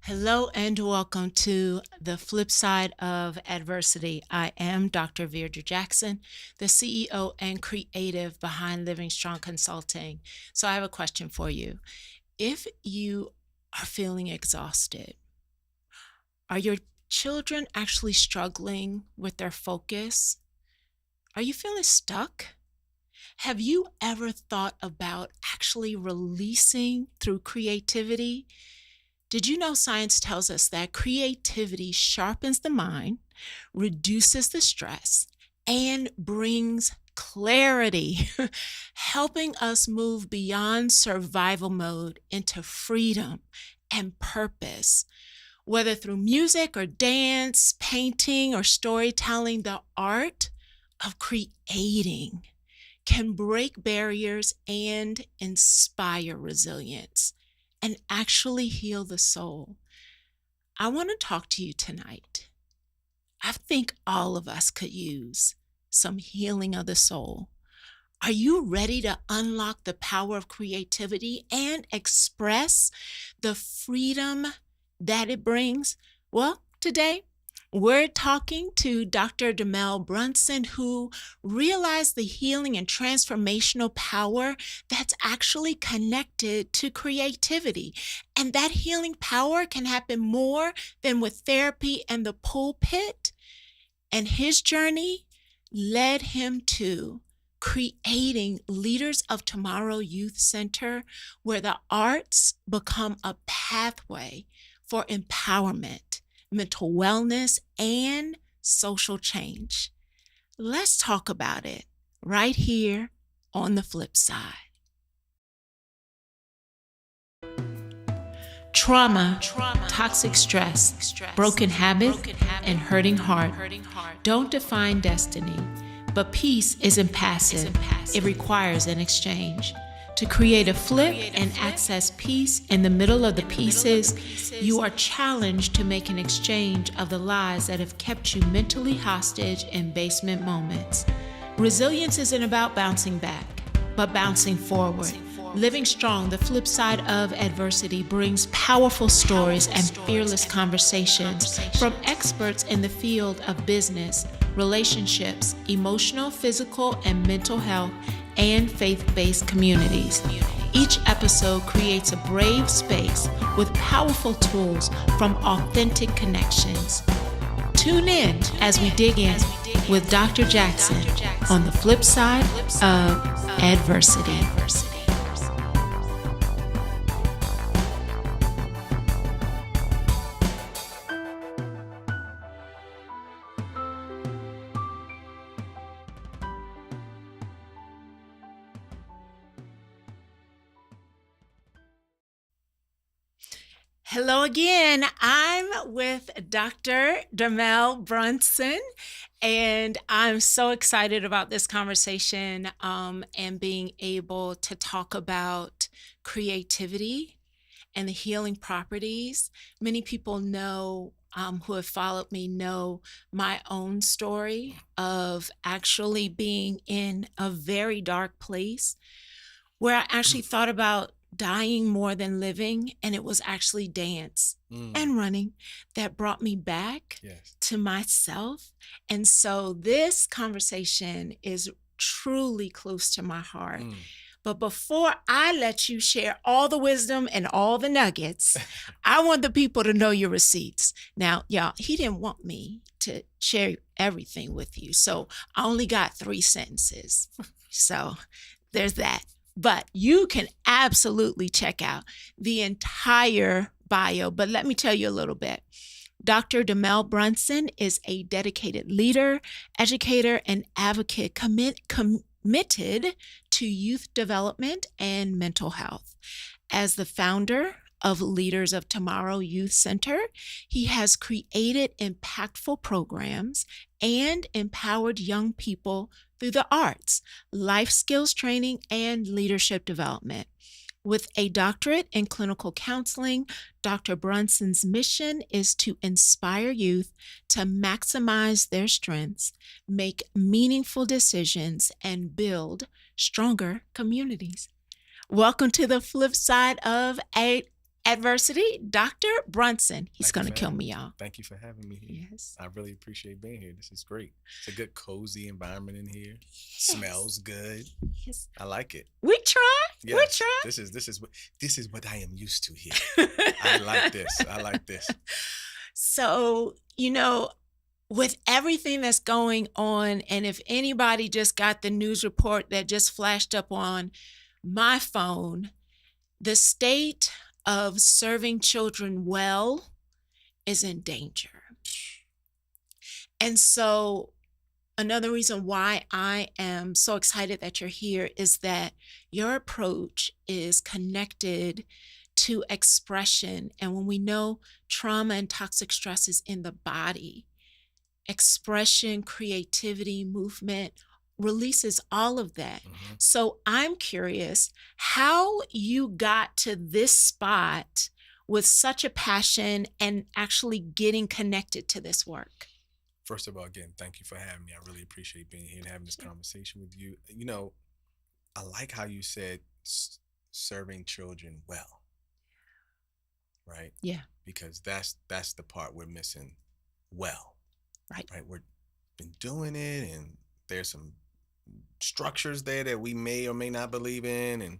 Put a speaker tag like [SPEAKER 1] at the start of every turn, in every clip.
[SPEAKER 1] Hello and welcome to the flip side of adversity. I am Dr. Veirdre Jackson, the CEO and creative behind Living Strong Consulting. So I have a question for you. If you are feeling exhausted, are your children actually struggling with their focus? Are you feeling stuck? Have you ever thought about actually releasing through creativity? Did you know science tells us that creativity sharpens the mind, reduces the stress, and brings clarity, helping us move beyond survival mode into freedom and purpose? Whether through music or dance, painting, or storytelling, the art of creating can break barriers and inspire resilience and actually heal the soul. I want to talk to you tonight. I think all of us could use some healing of the soul. Are you ready to unlock the power of creativity and express the freedom that it brings? Well, today we're talking to Dr. Dermell Brunson, who realized the healing and transformational power that's actually connected to creativity. And that healing power can happen more than with therapy and the pulpit. And his journey led him to creating Leaders of Tomorrow Youth Center, where the arts become a pathway for empowerment, mental wellness, and social change. Let's talk about it right here on the flip side. Trauma, toxic stress, broken habits, and hurting heart don't define destiny, but peace isn't passive. It requires an exchange. To create a flip and access peace in the middle of the pieces, you are challenged to make an exchange of the lies that have kept you mentally hostage in basement moments. Resilience isn't about bouncing back, but bouncing forward. Living Strong, the flip side of adversity, brings powerful stories and fearless conversations from experts in the field of business, relationships, emotional, physical, and mental health, and faith-based communities. Each episode creates a brave space with powerful tools from authentic connections. Tune in as we dig in with Dr. Jackson on the flip side of adversity. Hello again. I'm with Dr. Dermell Brunson, and I'm so excited about this conversation and being able to talk about creativity and the healing properties. Many people know, who have followed me, know my own story of actually being in a very dark place where I actually thought about dying more than living, and it was actually dance and running that brought me back to myself. And so this conversation is truly close to my heart. But before I let you share all the wisdom and all the nuggets, I want the people to know your receipts. Now, y'all, he didn't want me to share everything with you, so I only got 3 sentences. So there's that. But you can absolutely check out the entire bio. But let me tell you a little bit. Dr. Dermell Brunson is a dedicated leader, educator, and advocate committed to youth development and mental health. As the founder of Leaders of Tomorrow Youth Center, he has created impactful programs and empowered young people through the arts, life skills training, and leadership development. With a doctorate in clinical counseling, Dr. Brunson's mission is to inspire youth to maximize their strengths, make meaningful decisions, and build stronger communities. Welcome to the flip side of Adversity, Dr. Brunson. He's
[SPEAKER 2] Thank you
[SPEAKER 1] going to
[SPEAKER 2] for
[SPEAKER 1] kill
[SPEAKER 2] having
[SPEAKER 1] me, y'all.
[SPEAKER 2] Thank you for having me here.
[SPEAKER 1] Yes.
[SPEAKER 2] I really appreciate being here. This is great. It's a good, cozy environment in here.
[SPEAKER 1] Yes.
[SPEAKER 2] Smells good.
[SPEAKER 1] Yes.
[SPEAKER 2] I like it.
[SPEAKER 1] We try. We
[SPEAKER 2] Yes,
[SPEAKER 1] try.
[SPEAKER 2] this is what I am used to here. I like this. I like this.
[SPEAKER 1] So, with everything that's going on, and if anybody just got the news report that just flashed up on my phone, the state of serving children well is in danger. And so another reason why I am so excited that you're here is that your approach is connected to expression. And when we know trauma and toxic stress is in the body, expression, creativity, movement releases all of that.
[SPEAKER 2] Mm-hmm.
[SPEAKER 1] So I'm curious how you got to this spot with such a passion and actually getting connected to this work.
[SPEAKER 2] First of all, again, thank you for having me. I really appreciate being here and having this conversation with you. I like how you said serving children well, right?
[SPEAKER 1] Yeah.
[SPEAKER 2] Because that's the part we're missing. Well,
[SPEAKER 1] Right.
[SPEAKER 2] We've been doing it, and there's some structures there that we may or may not believe in, and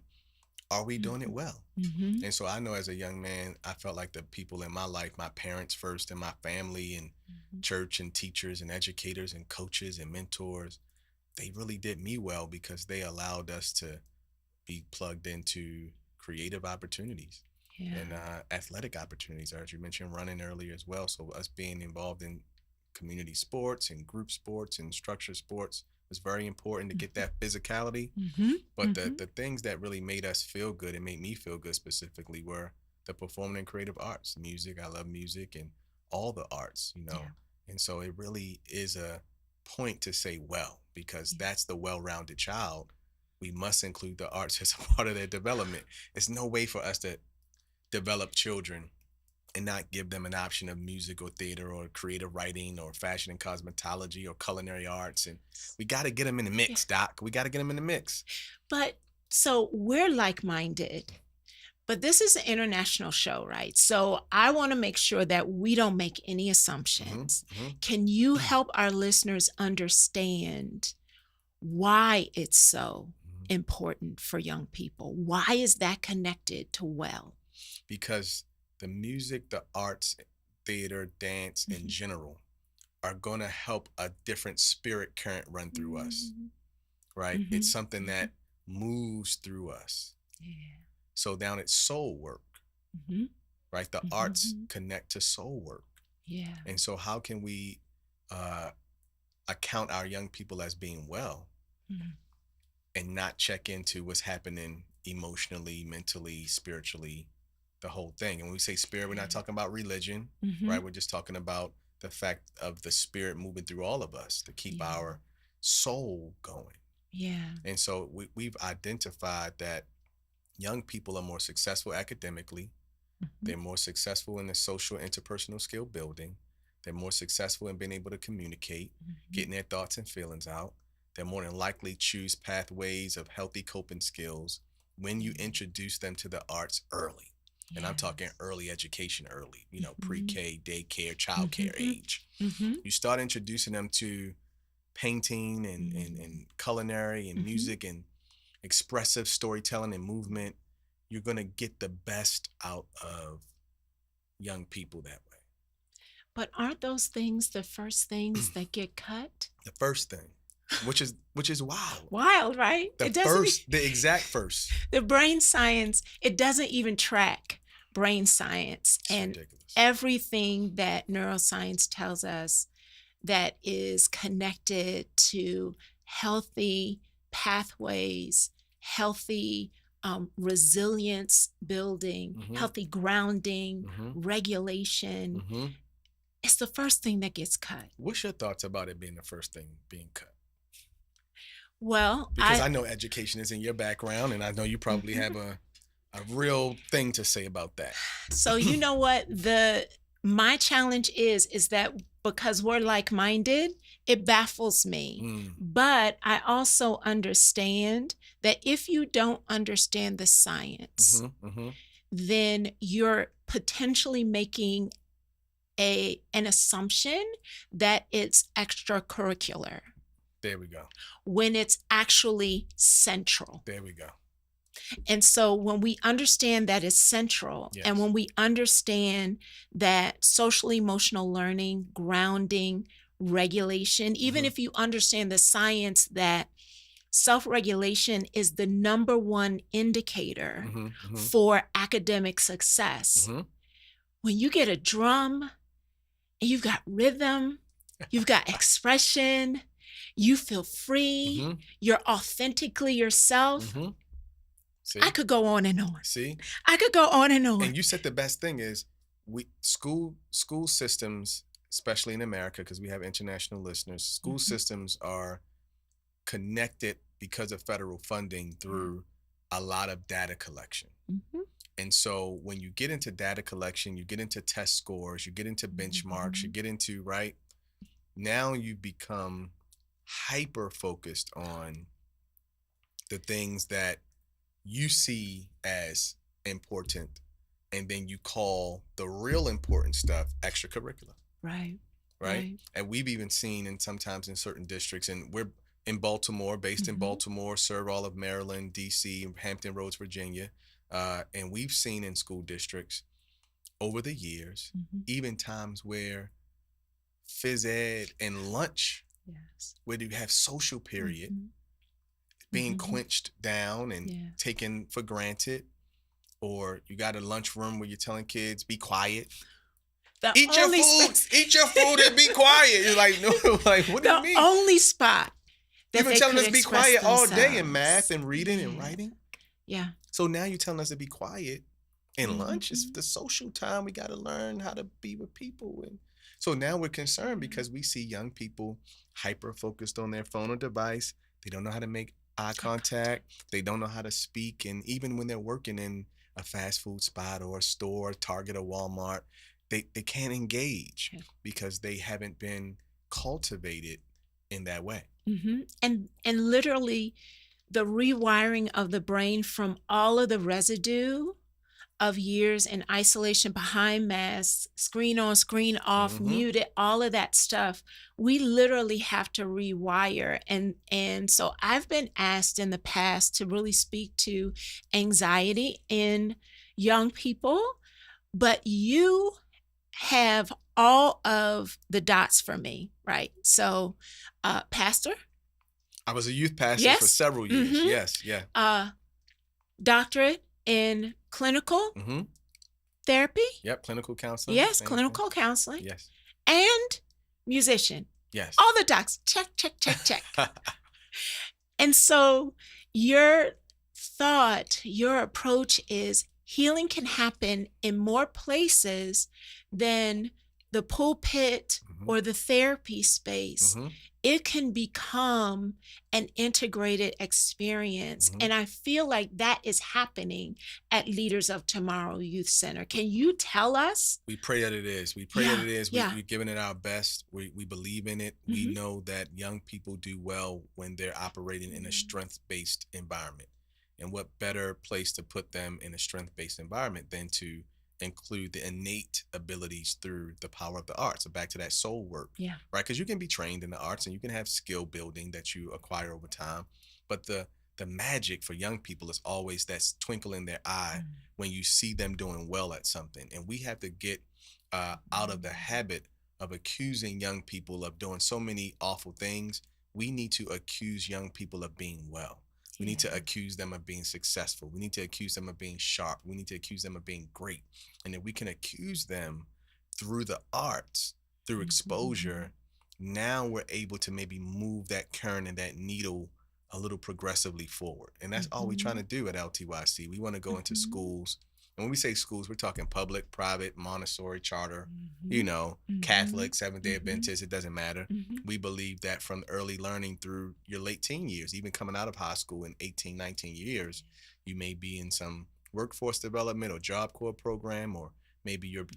[SPEAKER 2] are we doing it well?
[SPEAKER 1] Mm-hmm.
[SPEAKER 2] And so I know as a young man, I felt like the people in my life, my parents first, and my family, and church, and teachers, and educators, and coaches, and mentors, they really did me well because they allowed us to be plugged into creative opportunities.
[SPEAKER 1] Yeah.
[SPEAKER 2] And athletic opportunities, as you mentioned, running earlier as well. So us being involved in community sports and group sports and structured sports was very important to get that physicality.
[SPEAKER 1] Mm-hmm.
[SPEAKER 2] But the things that really made us feel good and made me feel good specifically were the performing and creative arts, music. I love music and all the arts,
[SPEAKER 1] Yeah.
[SPEAKER 2] And so it really is a point to say well, because that's the well-rounded child. We must include the arts as a part of their development. There's no way for us to develop children and not give them an option of music or theater or creative writing or fashion and cosmetology or culinary arts. And we got to get them in the mix, Doc. We got to get them in the mix.
[SPEAKER 1] But so we're like-minded, but this is an international show, right? So I want to make sure that we don't make any assumptions.
[SPEAKER 2] Mm-hmm.
[SPEAKER 1] Can you help our listeners understand why it's so important for young people? Why is that connected to well?
[SPEAKER 2] Because the music, the arts, theater, dance in general are going to help a different spirit current run through us, right? It's something that moves through us.
[SPEAKER 1] Yeah.
[SPEAKER 2] So down at soul work, right? The arts connect to soul work.
[SPEAKER 1] Yeah.
[SPEAKER 2] And so how can we account our young people as being well and not check into what's happening emotionally, mentally, spiritually, the whole thing? And when we say spirit, we're not talking about religion, right? We're just talking about the fact of the spirit moving through all of us to keep our soul going.
[SPEAKER 1] Yeah.
[SPEAKER 2] And so we've identified that young people are more successful academically. They're more successful in the social interpersonal skill building. They're more successful in being able to communicate, getting their thoughts and feelings out. They're more than likely choose pathways of healthy coping skills when you introduce them to the arts early. And I'm talking early education, pre-K, daycare, childcare age. You start introducing them to painting and culinary and music and expressive storytelling and movement. You're going to get the best out of young people that way.
[SPEAKER 1] But aren't those things the first things that get cut?
[SPEAKER 2] The first thing, which is wild.
[SPEAKER 1] Wild, right?
[SPEAKER 2] The exact first.
[SPEAKER 1] The brain science, it doesn't even track brain science.
[SPEAKER 2] It's
[SPEAKER 1] and
[SPEAKER 2] ridiculous.
[SPEAKER 1] Everything that neuroscience tells us that is connected to healthy pathways, healthy resilience building, healthy grounding, regulation. It's the first thing that gets cut.
[SPEAKER 2] What's your thoughts about it being the first thing being cut?
[SPEAKER 1] Well,
[SPEAKER 2] because I know education is in your background, and I know you probably have a real thing to say about that.
[SPEAKER 1] So you know what? My challenge is that because we're like-minded, it baffles me. But I also understand that if you don't understand the science, then you're potentially making an assumption that it's extracurricular
[SPEAKER 2] There we go.
[SPEAKER 1] when it's actually central.
[SPEAKER 2] There we go.
[SPEAKER 1] And so when we understand that it's central, and
[SPEAKER 2] Yes.
[SPEAKER 1] when we understand that social emotional learning, grounding, regulation, even
[SPEAKER 2] Mhm.
[SPEAKER 1] if you understand the science that self-regulation is the number one indicator
[SPEAKER 2] Mhm. Mhm.
[SPEAKER 1] for academic success.
[SPEAKER 2] Mhm.
[SPEAKER 1] When you get a drum and you've got rhythm, you've got expression, you feel free,
[SPEAKER 2] Mhm.
[SPEAKER 1] you're authentically yourself.
[SPEAKER 2] Mhm.
[SPEAKER 1] I
[SPEAKER 2] See?
[SPEAKER 1] could go on and on.
[SPEAKER 2] See?
[SPEAKER 1] I could go on and on.
[SPEAKER 2] And you said the best thing is we school systems, especially in America, because we have international listeners, school
[SPEAKER 1] Mhm.
[SPEAKER 2] systems are connected because of federal funding through a lot of data collection.
[SPEAKER 1] Mhm.
[SPEAKER 2] And so when you get into data collection, you get into test scores, you get into benchmarks, you
[SPEAKER 1] Mhm.
[SPEAKER 2] get into, right? Now you become hyper focused on the things that you see as important, and then you call the real important stuff extracurricular,
[SPEAKER 1] Right.
[SPEAKER 2] right?
[SPEAKER 1] Right.
[SPEAKER 2] And we've even seen, and sometimes in certain districts, and we're in Baltimore, based in
[SPEAKER 1] Mhm.
[SPEAKER 2] Baltimore, serve all of Maryland, DC, Hampton Roads, Virginia. And we've seen in school districts over the years,
[SPEAKER 1] Mhm.
[SPEAKER 2] even times where phys ed and lunch,
[SPEAKER 1] Yes.
[SPEAKER 2] where you have social period,
[SPEAKER 1] Mhm.
[SPEAKER 2] being
[SPEAKER 1] Mhm.
[SPEAKER 2] quenched down and
[SPEAKER 1] Yeah.
[SPEAKER 2] taken for granted, or you got a lunchroom where you're telling kids, be quiet.
[SPEAKER 1] The only space
[SPEAKER 2] Eat your food and be quiet. You're like, no, like, what do you
[SPEAKER 1] the
[SPEAKER 2] mean?
[SPEAKER 1] only spot
[SPEAKER 2] You've
[SPEAKER 1] that
[SPEAKER 2] been
[SPEAKER 1] they
[SPEAKER 2] telling
[SPEAKER 1] could
[SPEAKER 2] us be
[SPEAKER 1] express
[SPEAKER 2] quiet all day in math
[SPEAKER 1] themselves.
[SPEAKER 2] and reading and
[SPEAKER 1] Yeah.
[SPEAKER 2] writing.
[SPEAKER 1] Yeah.
[SPEAKER 2] So now you're telling us to be quiet. And lunch is
[SPEAKER 1] Mhm.
[SPEAKER 2] the social time. We got to learn how to be with people. And so now we're concerned
[SPEAKER 1] Yeah.
[SPEAKER 2] because we see young people hyper focused on their phone or device. They don't know how to make eye
[SPEAKER 1] I got
[SPEAKER 2] contact. They don't know how to speak. And even when they're working in a fast food spot or a store, Target or Walmart, they can't engage
[SPEAKER 1] Yeah.
[SPEAKER 2] because they haven't been cultivated in that way.
[SPEAKER 1] And literally the rewiring of the brain from all of the residue of years in isolation behind masks, screen on, screen off,
[SPEAKER 2] Mm-hmm.
[SPEAKER 1] muted, all of that stuff. We literally have to rewire. And so I've been asked in the past to really speak to anxiety in young people, but you have all of the dots for me, right? So pastor,
[SPEAKER 2] I was a youth pastor for
[SPEAKER 1] yes.
[SPEAKER 2] several years.
[SPEAKER 1] Mm-hmm.
[SPEAKER 2] Yes. Yeah.
[SPEAKER 1] Uh doctorate in clinical
[SPEAKER 2] Mm-hmm.
[SPEAKER 1] therapy.
[SPEAKER 2] Yep. Clinical counseling.
[SPEAKER 1] Yes,
[SPEAKER 2] Same thing.
[SPEAKER 1] clinical counseling
[SPEAKER 2] Yes.
[SPEAKER 1] and musician.
[SPEAKER 2] Yes.
[SPEAKER 1] All the docs. Check, check, check, check. And so your thought, your approach is healing can happen in more places than the pulpit
[SPEAKER 2] Mhm,
[SPEAKER 1] or the therapy space.
[SPEAKER 2] mhm,
[SPEAKER 1] It can become an integrated experience.
[SPEAKER 2] mhm.
[SPEAKER 1] And I feel like that is happening at Leaders of Tomorrow Youth Center. Can you tell us?
[SPEAKER 2] We pray that it is. We pray that
[SPEAKER 1] Yeah,
[SPEAKER 2] it is.
[SPEAKER 1] yeah.
[SPEAKER 2] We're giving it our best. We believe in it. We
[SPEAKER 1] Mhm.
[SPEAKER 2] know that young people do well when they're operating in a strength-based environment. And what better place to put them in a strength-based environment than to include the innate abilities through the power of the arts. So back to that soul work,
[SPEAKER 1] Yeah.
[SPEAKER 2] right? Because you can be trained in the arts and you can have skill building that you acquire over time. But the magic for young people is always that twinkle in their eye
[SPEAKER 1] Mm.
[SPEAKER 2] when you see them doing well at something. And we have to get out of the habit of accusing young people of doing so many awful things. We need to accuse young people of being well. We need to
[SPEAKER 1] Yeah.
[SPEAKER 2] accuse them of being successful. We need to accuse them of being sharp. We need to accuse them of being great. And if we can accuse them through the arts, through
[SPEAKER 1] Mhm.
[SPEAKER 2] exposure, now we're able to maybe move that current and that needle a little progressively forward. And that's all we're trying to
[SPEAKER 1] Mhm.
[SPEAKER 2] do at LTYC. We want to go into
[SPEAKER 1] Mhm.
[SPEAKER 2] schools. And when we say schools, we're talking public, private, Montessori, charter,
[SPEAKER 1] Mhm.
[SPEAKER 2] Catholic,
[SPEAKER 1] Mhm.
[SPEAKER 2] Seventh day
[SPEAKER 1] Mhm.
[SPEAKER 2] Adventist, it doesn't matter.
[SPEAKER 1] Mhm.
[SPEAKER 2] We believe that from early learning through your late teen years, even coming out of high school in 18, 19 years, you may be in some workforce development or job corps program, or maybe you're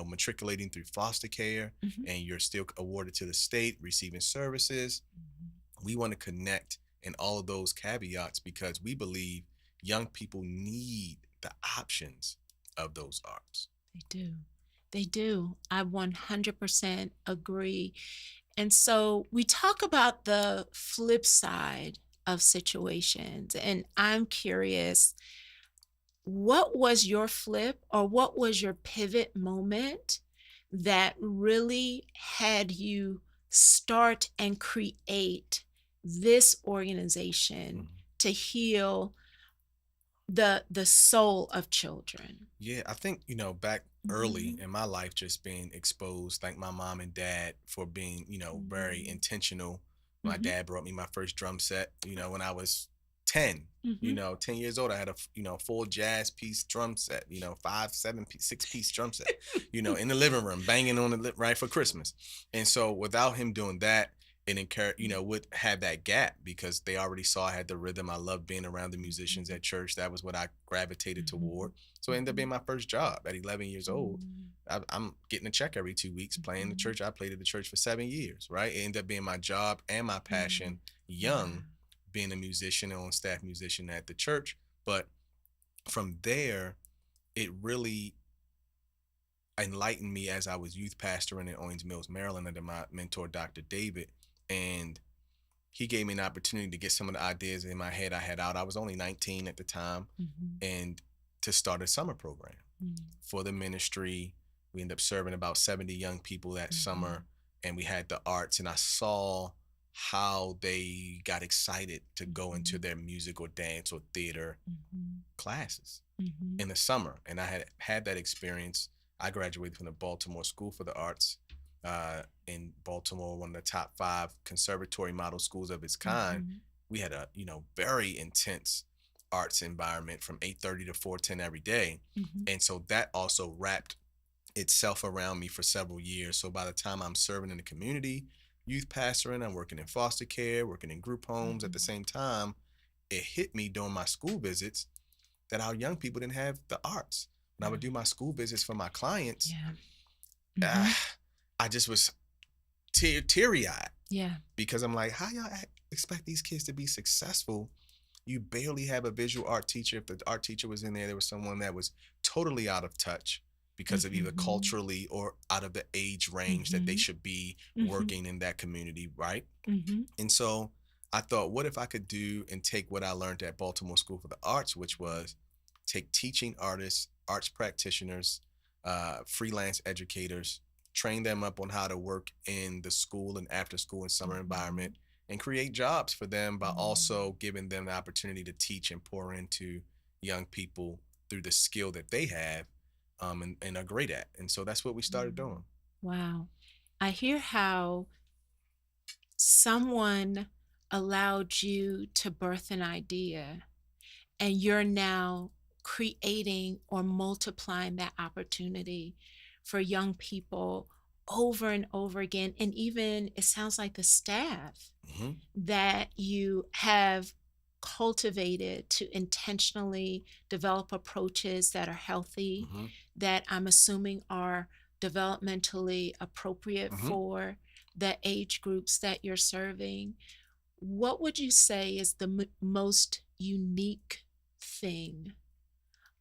[SPEAKER 2] matriculating through foster care
[SPEAKER 1] Mhm.
[SPEAKER 2] and you're still awarded to the state receiving services.
[SPEAKER 1] Mhm.
[SPEAKER 2] We want to connect in all of those caveats because we believe young people need the options of those arts.
[SPEAKER 1] They do. They do. I 100% agree. And so we talk about the flip side of situations. And I'm curious, what was your flip or what was your pivot moment that really had you start and create this organization
[SPEAKER 2] Mhm.
[SPEAKER 1] to heal the soul of children?
[SPEAKER 2] Yeah, I think, back early
[SPEAKER 1] Mhm.
[SPEAKER 2] in my life, just being exposed, like my mom and dad, for being, very
[SPEAKER 1] Mm.
[SPEAKER 2] intentional. My
[SPEAKER 1] Mhm.
[SPEAKER 2] dad brought me my first drum set, when I was 10,
[SPEAKER 1] Mhm.
[SPEAKER 2] 10 years old. I had a, full jazz piece drum set, five, seven piece, six-piece drum set, in the living room, banging on the right for Christmas. And so without him doing that, it encourage, would have that gap because they already saw I had the rhythm. I loved being around the musicians
[SPEAKER 1] Mhm.
[SPEAKER 2] at church. That was what I gravitated toward.
[SPEAKER 1] Mhm.
[SPEAKER 2] So it ended up being
[SPEAKER 1] Mhm.
[SPEAKER 2] my first job at 11 years old.
[SPEAKER 1] Mhm.
[SPEAKER 2] I'm getting a check every 2 weeks playing the
[SPEAKER 1] Mhm.
[SPEAKER 2] church. I played at the church for 7 years, right? It ended up being my job and my passion
[SPEAKER 1] Mhm.
[SPEAKER 2] young,
[SPEAKER 1] Wow.
[SPEAKER 2] being a musician and on staff musician at the church. But from there, it really enlightened me as I was youth pastoring in Owings Mills, Maryland, under my mentor, Dr. David. And he gave me an opportunity to get some of the ideas in my head I had out. I was only 19 at the time,
[SPEAKER 1] Mhm.
[SPEAKER 2] and to start a summer program
[SPEAKER 1] Mm.
[SPEAKER 2] for the ministry. We ended up serving about 70 young people that
[SPEAKER 1] Mhm.
[SPEAKER 2] summer, and we had the arts, and I saw how they got excited to go into
[SPEAKER 1] Mhm.
[SPEAKER 2] their music or dance or theater
[SPEAKER 1] Mhm.
[SPEAKER 2] classes
[SPEAKER 1] Mhm.
[SPEAKER 2] in the summer. And I had that experience. I graduated from the Baltimore School for the Arts in Baltimore, one of the top 5 conservatory model schools of its kind.
[SPEAKER 1] Mhm.
[SPEAKER 2] We had a very intense arts environment from 8:30 to 4:10 every day,
[SPEAKER 1] Mhm.
[SPEAKER 2] and so that also wrapped itself around me for several years. So by the time I'm serving in the community, youth pastoring, I'm working in foster care, working in group homes at the
[SPEAKER 1] Mhm.
[SPEAKER 2] same time. It hit me during my school visits that our young people didn't have the arts. When I would do
[SPEAKER 1] Mm.
[SPEAKER 2] my school visits for my clients,
[SPEAKER 1] Yeah.
[SPEAKER 2] uh,
[SPEAKER 1] Mhm.
[SPEAKER 2] I just was teary eyed
[SPEAKER 1] Yeah.
[SPEAKER 2] because I'm like, how y'all expect these kids to be successful? You barely have a visual art teacher. If the art teacher was in there, there was someone that was totally out of touch because of either
[SPEAKER 1] Mhm.
[SPEAKER 2] culturally or out of the age range that they
[SPEAKER 1] Mhm.
[SPEAKER 2] should be
[SPEAKER 1] Mhm.
[SPEAKER 2] working in that community, right?
[SPEAKER 1] Mhm.
[SPEAKER 2] And so I thought, what if I could do and take what I learned at Baltimore School for the Arts, which was take teaching artists, arts practitioners, freelance educators, train them up on how to work in the school and after school and summer environment,
[SPEAKER 1] Mhm.
[SPEAKER 2] and create jobs for them by
[SPEAKER 1] Mm.
[SPEAKER 2] also giving them the opportunity to teach and pour into young people through the skill that they have, and are great at. And so that's what we started
[SPEAKER 1] Mm.
[SPEAKER 2] doing.
[SPEAKER 1] Wow. I hear how someone allowed you to birth an idea and you're now creating or multiplying that opportunity for young people over and over again. And even it sounds like the staff
[SPEAKER 2] Hmm.
[SPEAKER 1] that you have cultivated to intentionally develop approaches that are healthy,
[SPEAKER 2] Hmm.
[SPEAKER 1] that I'm assuming are developmentally appropriate
[SPEAKER 2] Hmm.
[SPEAKER 1] for the age groups that you're serving. What would you say is the most unique thing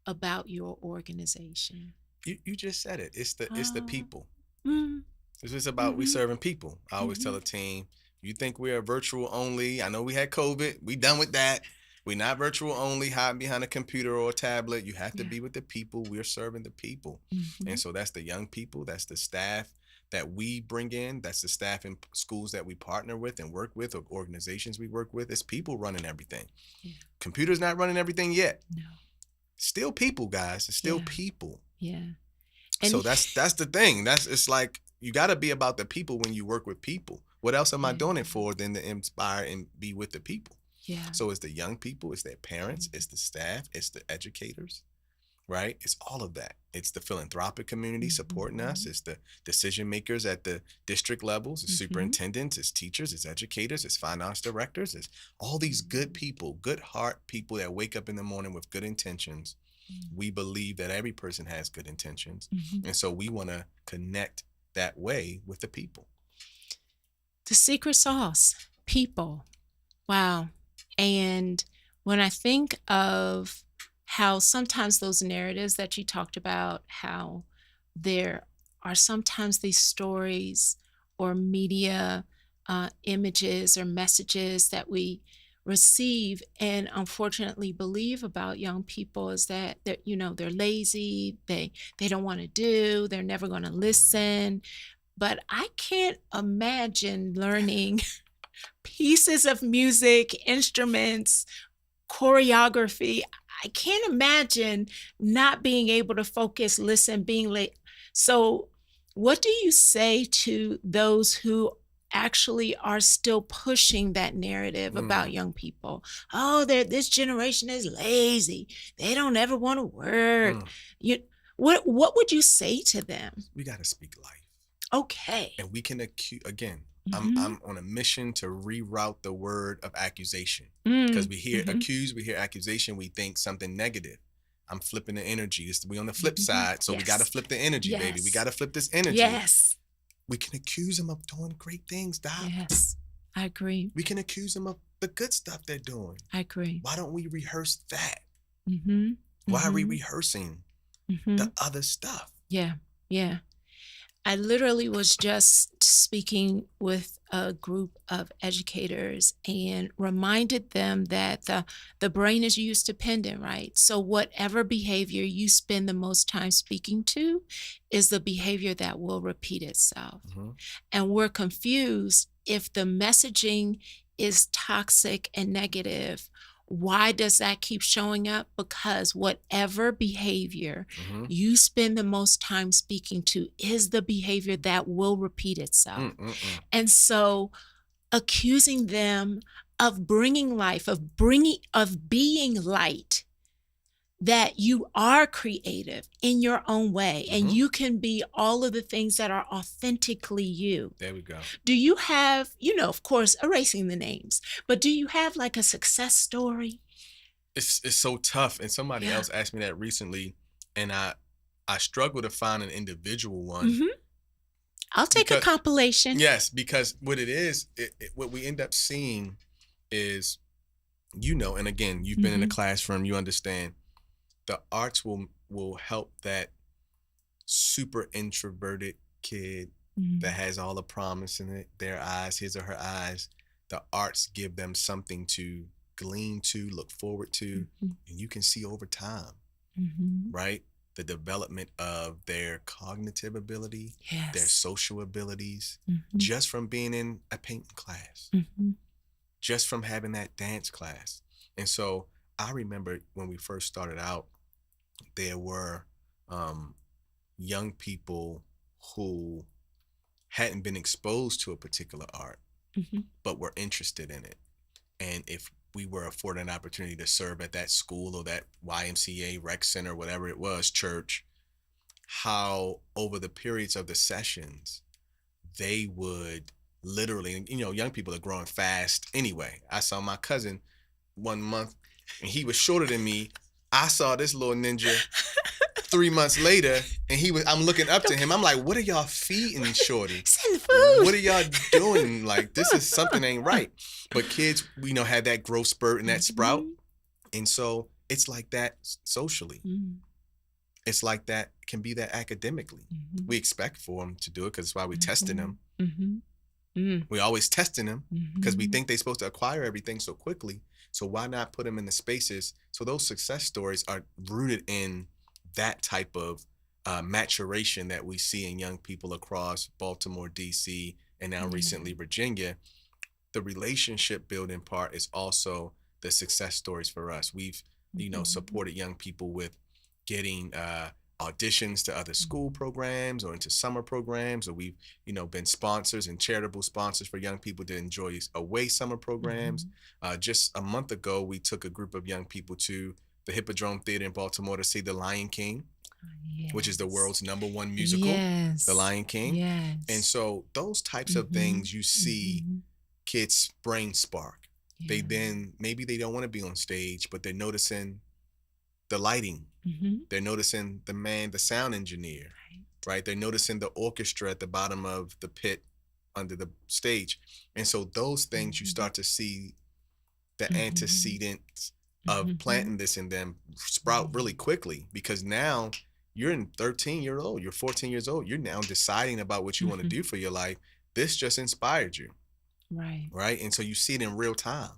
[SPEAKER 1] about your organization?
[SPEAKER 2] You just said it. It's the
[SPEAKER 1] Oh,
[SPEAKER 2] people.
[SPEAKER 1] mm,
[SPEAKER 2] It's just about we
[SPEAKER 1] mhm,
[SPEAKER 2] serving people. I always tell
[SPEAKER 1] mhm.
[SPEAKER 2] a team, you think we're virtual only. I know we had COVID. We done with that. We're not virtual only, hiding behind a computer or a tablet. You have to
[SPEAKER 1] Yeah.
[SPEAKER 2] be with the people. We're serving the people. And
[SPEAKER 1] Mhm,
[SPEAKER 2] so that's the young people. That's the staff that we bring in. That's the staff in schools that we partner with and work with, or organizations we work with. It's people running everything.
[SPEAKER 1] yeah.
[SPEAKER 2] Computers not running everything yet.
[SPEAKER 1] No.
[SPEAKER 2] Still people, guys. It's still
[SPEAKER 1] Yeah.
[SPEAKER 2] people.
[SPEAKER 1] Yeah. And
[SPEAKER 2] So that's the thing. It's like you got to be about the people when you work with people. What else am I
[SPEAKER 1] yeah.
[SPEAKER 2] doing it for than to inspire and be with the people?
[SPEAKER 1] Yeah.
[SPEAKER 2] So it's the young people, it's their parents, it's
[SPEAKER 1] Mhm,
[SPEAKER 2] the staff, it's the educators, right? It's all of that. It's the philanthropic community supporting us.
[SPEAKER 1] mhm,
[SPEAKER 2] It's the decision makers at the district levels, it's
[SPEAKER 1] mhm,
[SPEAKER 2] superintendents, it's teachers, it's educators, it's finance directors, it's all these good
[SPEAKER 1] mhm,
[SPEAKER 2] people, good heart people that wake up in the morning with good intentions.
[SPEAKER 1] mhm,
[SPEAKER 2] We believe that every person has good intentions.
[SPEAKER 1] mhm.
[SPEAKER 2] And so we want to connect that way with the people.
[SPEAKER 1] The secret sauce, people. Wow. And when I think of how sometimes those narratives that you talked about, how there are sometimes these stories or media images or messages that we receive and unfortunately believe about young people is that they're lazy, they don't want to do, they're never going to listen. But I can't imagine learning pieces of music, instruments, choreography. I can't imagine not being able to focus, listen, being late. So, what do you say to those who actually are still pushing that narrative about
[SPEAKER 2] Mm,
[SPEAKER 1] young people? Oh, this generation is lazy. They don't ever want to work.
[SPEAKER 2] mm.
[SPEAKER 1] You, what would you say to them?
[SPEAKER 2] We got to speak life.
[SPEAKER 1] Okay.
[SPEAKER 2] And we can accuse again.
[SPEAKER 1] Mm-hmm.
[SPEAKER 2] I'm on a mission to reroute the word of accusation because
[SPEAKER 1] Mm,
[SPEAKER 2] we hear
[SPEAKER 1] mm-hmm.
[SPEAKER 2] accuse, we hear accusation, we think something negative. I'm flipping the energy. We on the flip
[SPEAKER 1] Mm-hmm.
[SPEAKER 2] side, so we got to
[SPEAKER 1] Yes.
[SPEAKER 2] flip the energy, baby. We got
[SPEAKER 1] Yes.
[SPEAKER 2] to flip this energy.
[SPEAKER 1] Yes.
[SPEAKER 2] We can accuse them of doing great things, Doc.
[SPEAKER 1] Yes. I agree.
[SPEAKER 2] We can accuse them of the good stuff they're doing.
[SPEAKER 1] I agree.
[SPEAKER 2] Why don't we rehearse that?
[SPEAKER 1] Mm-hmm.
[SPEAKER 2] Why are we
[SPEAKER 1] Mm-hmm.
[SPEAKER 2] rehearsing
[SPEAKER 1] Mm-hmm.
[SPEAKER 2] the other stuff?
[SPEAKER 1] Yeah. Yeah. I literally was just speaking with a group of educators and reminded them that the brain is use dependent, right? So, whatever behavior you spend the most time speaking to is the behavior that will repeat itself.
[SPEAKER 2] Mhm.
[SPEAKER 1] And we're confused if the messaging is toxic and negative. Why does that keep showing up? Because whatever behavior
[SPEAKER 2] Mhm.
[SPEAKER 1] you spend the most time speaking to is the behavior that will repeat itself.
[SPEAKER 2] Mm.
[SPEAKER 1] And so accusing them of bringing life, of being light, that you are creative in your own way and
[SPEAKER 2] Mhm.
[SPEAKER 1] you can be all of the things that are authentically you.
[SPEAKER 2] There we go.
[SPEAKER 1] Do you have, of course, erasing the names, but do you have like a success story?
[SPEAKER 2] It's so tough. And somebody
[SPEAKER 1] Yeah.
[SPEAKER 2] else asked me that recently, and I struggle to find an individual one
[SPEAKER 1] Hmm. I'll take a
[SPEAKER 2] because
[SPEAKER 1] compilation.
[SPEAKER 2] yes, because what it is, what we end up seeing is, and again, you've been in a
[SPEAKER 1] Hmm.
[SPEAKER 2] classroom, you understand the arts will help that super introverted kid that
[SPEAKER 1] Hmm.
[SPEAKER 2] has all the promise in their eyes, his or her eyes. The arts give them something to glean to, look forward to,
[SPEAKER 1] Hmm.
[SPEAKER 2] and you can see over time,
[SPEAKER 1] Hmm.
[SPEAKER 2] right? The development of their cognitive ability, their
[SPEAKER 1] Yes.
[SPEAKER 2] social abilities,
[SPEAKER 1] Hmm.
[SPEAKER 2] just from being in a painting class,
[SPEAKER 1] Hmm.
[SPEAKER 2] just from having that dance class. And so I remember when we first started out, there were um, young people who hadn't been exposed to a particular art,
[SPEAKER 1] Hmm.
[SPEAKER 2] but were interested in it. And if we were afforded an opportunity to serve at that school or that YMCA, rec center, whatever it was, church, how over the periods of the sessions, they would literally, young people are growing fast anyway. I saw my cousin 1 month and he was shorter than me. I saw this little ninja 3 months later, and I'm looking up to him. I'm like, what are y'all feeding Shorty?
[SPEAKER 1] Send the
[SPEAKER 2] What
[SPEAKER 1] food.
[SPEAKER 2] are y'all doing? Like, this is something ain't right. But kids, had that growth spurt and that sprout.
[SPEAKER 1] Hmm.
[SPEAKER 2] And so it's like that socially.
[SPEAKER 1] Hmm.
[SPEAKER 2] It's like that can be that academically.
[SPEAKER 1] Hmm.
[SPEAKER 2] We expect for them to do it because that's why we're testing them.
[SPEAKER 1] Hmm. Hmm.
[SPEAKER 2] We're always testing them because we
[SPEAKER 1] Hmm.
[SPEAKER 2] think they're supposed to acquire everything so quickly. So why not put them in the spaces? So those success stories are rooted in that type of maturation that we see in young people across Baltimore, DC, and now recently Virginia. The relationship building part is also the success stories for us. We've, supported young people with getting auditions to other school programs or into summer programs, or we've, been sponsors and charitable sponsors for young people to enjoy away summer programs.
[SPEAKER 1] Hmm.
[SPEAKER 2] Just a month ago, we took a group of young people to the Hippodrome Theater in Baltimore to see The Lion King, which is the
[SPEAKER 1] Yes.
[SPEAKER 2] world's #1 musical, The
[SPEAKER 1] Yes.
[SPEAKER 2] Lion King. And
[SPEAKER 1] Yes.
[SPEAKER 2] so those types of
[SPEAKER 1] Hmm.
[SPEAKER 2] things you see
[SPEAKER 1] Hmm.
[SPEAKER 2] kids' brain spark. They
[SPEAKER 1] Yeah.
[SPEAKER 2] then maybe they don't want to be on stage, but they're noticing the lighting.
[SPEAKER 1] Hmm.
[SPEAKER 2] They're noticing the sound engineer,
[SPEAKER 1] Right.
[SPEAKER 2] right? They're noticing the orchestra at the bottom of the pit under the stage. And so those things you
[SPEAKER 1] Hmm.
[SPEAKER 2] start to see the
[SPEAKER 1] Hmm.
[SPEAKER 2] antecedents of
[SPEAKER 1] Mhm.
[SPEAKER 2] planting this in them sprout really quickly, because now you're in 13-year old, you're 14 years old, you're now deciding about what you want to
[SPEAKER 1] Mhm.
[SPEAKER 2] do for your life. This just inspired you,
[SPEAKER 1] Right.
[SPEAKER 2] right? And so you see it in real time.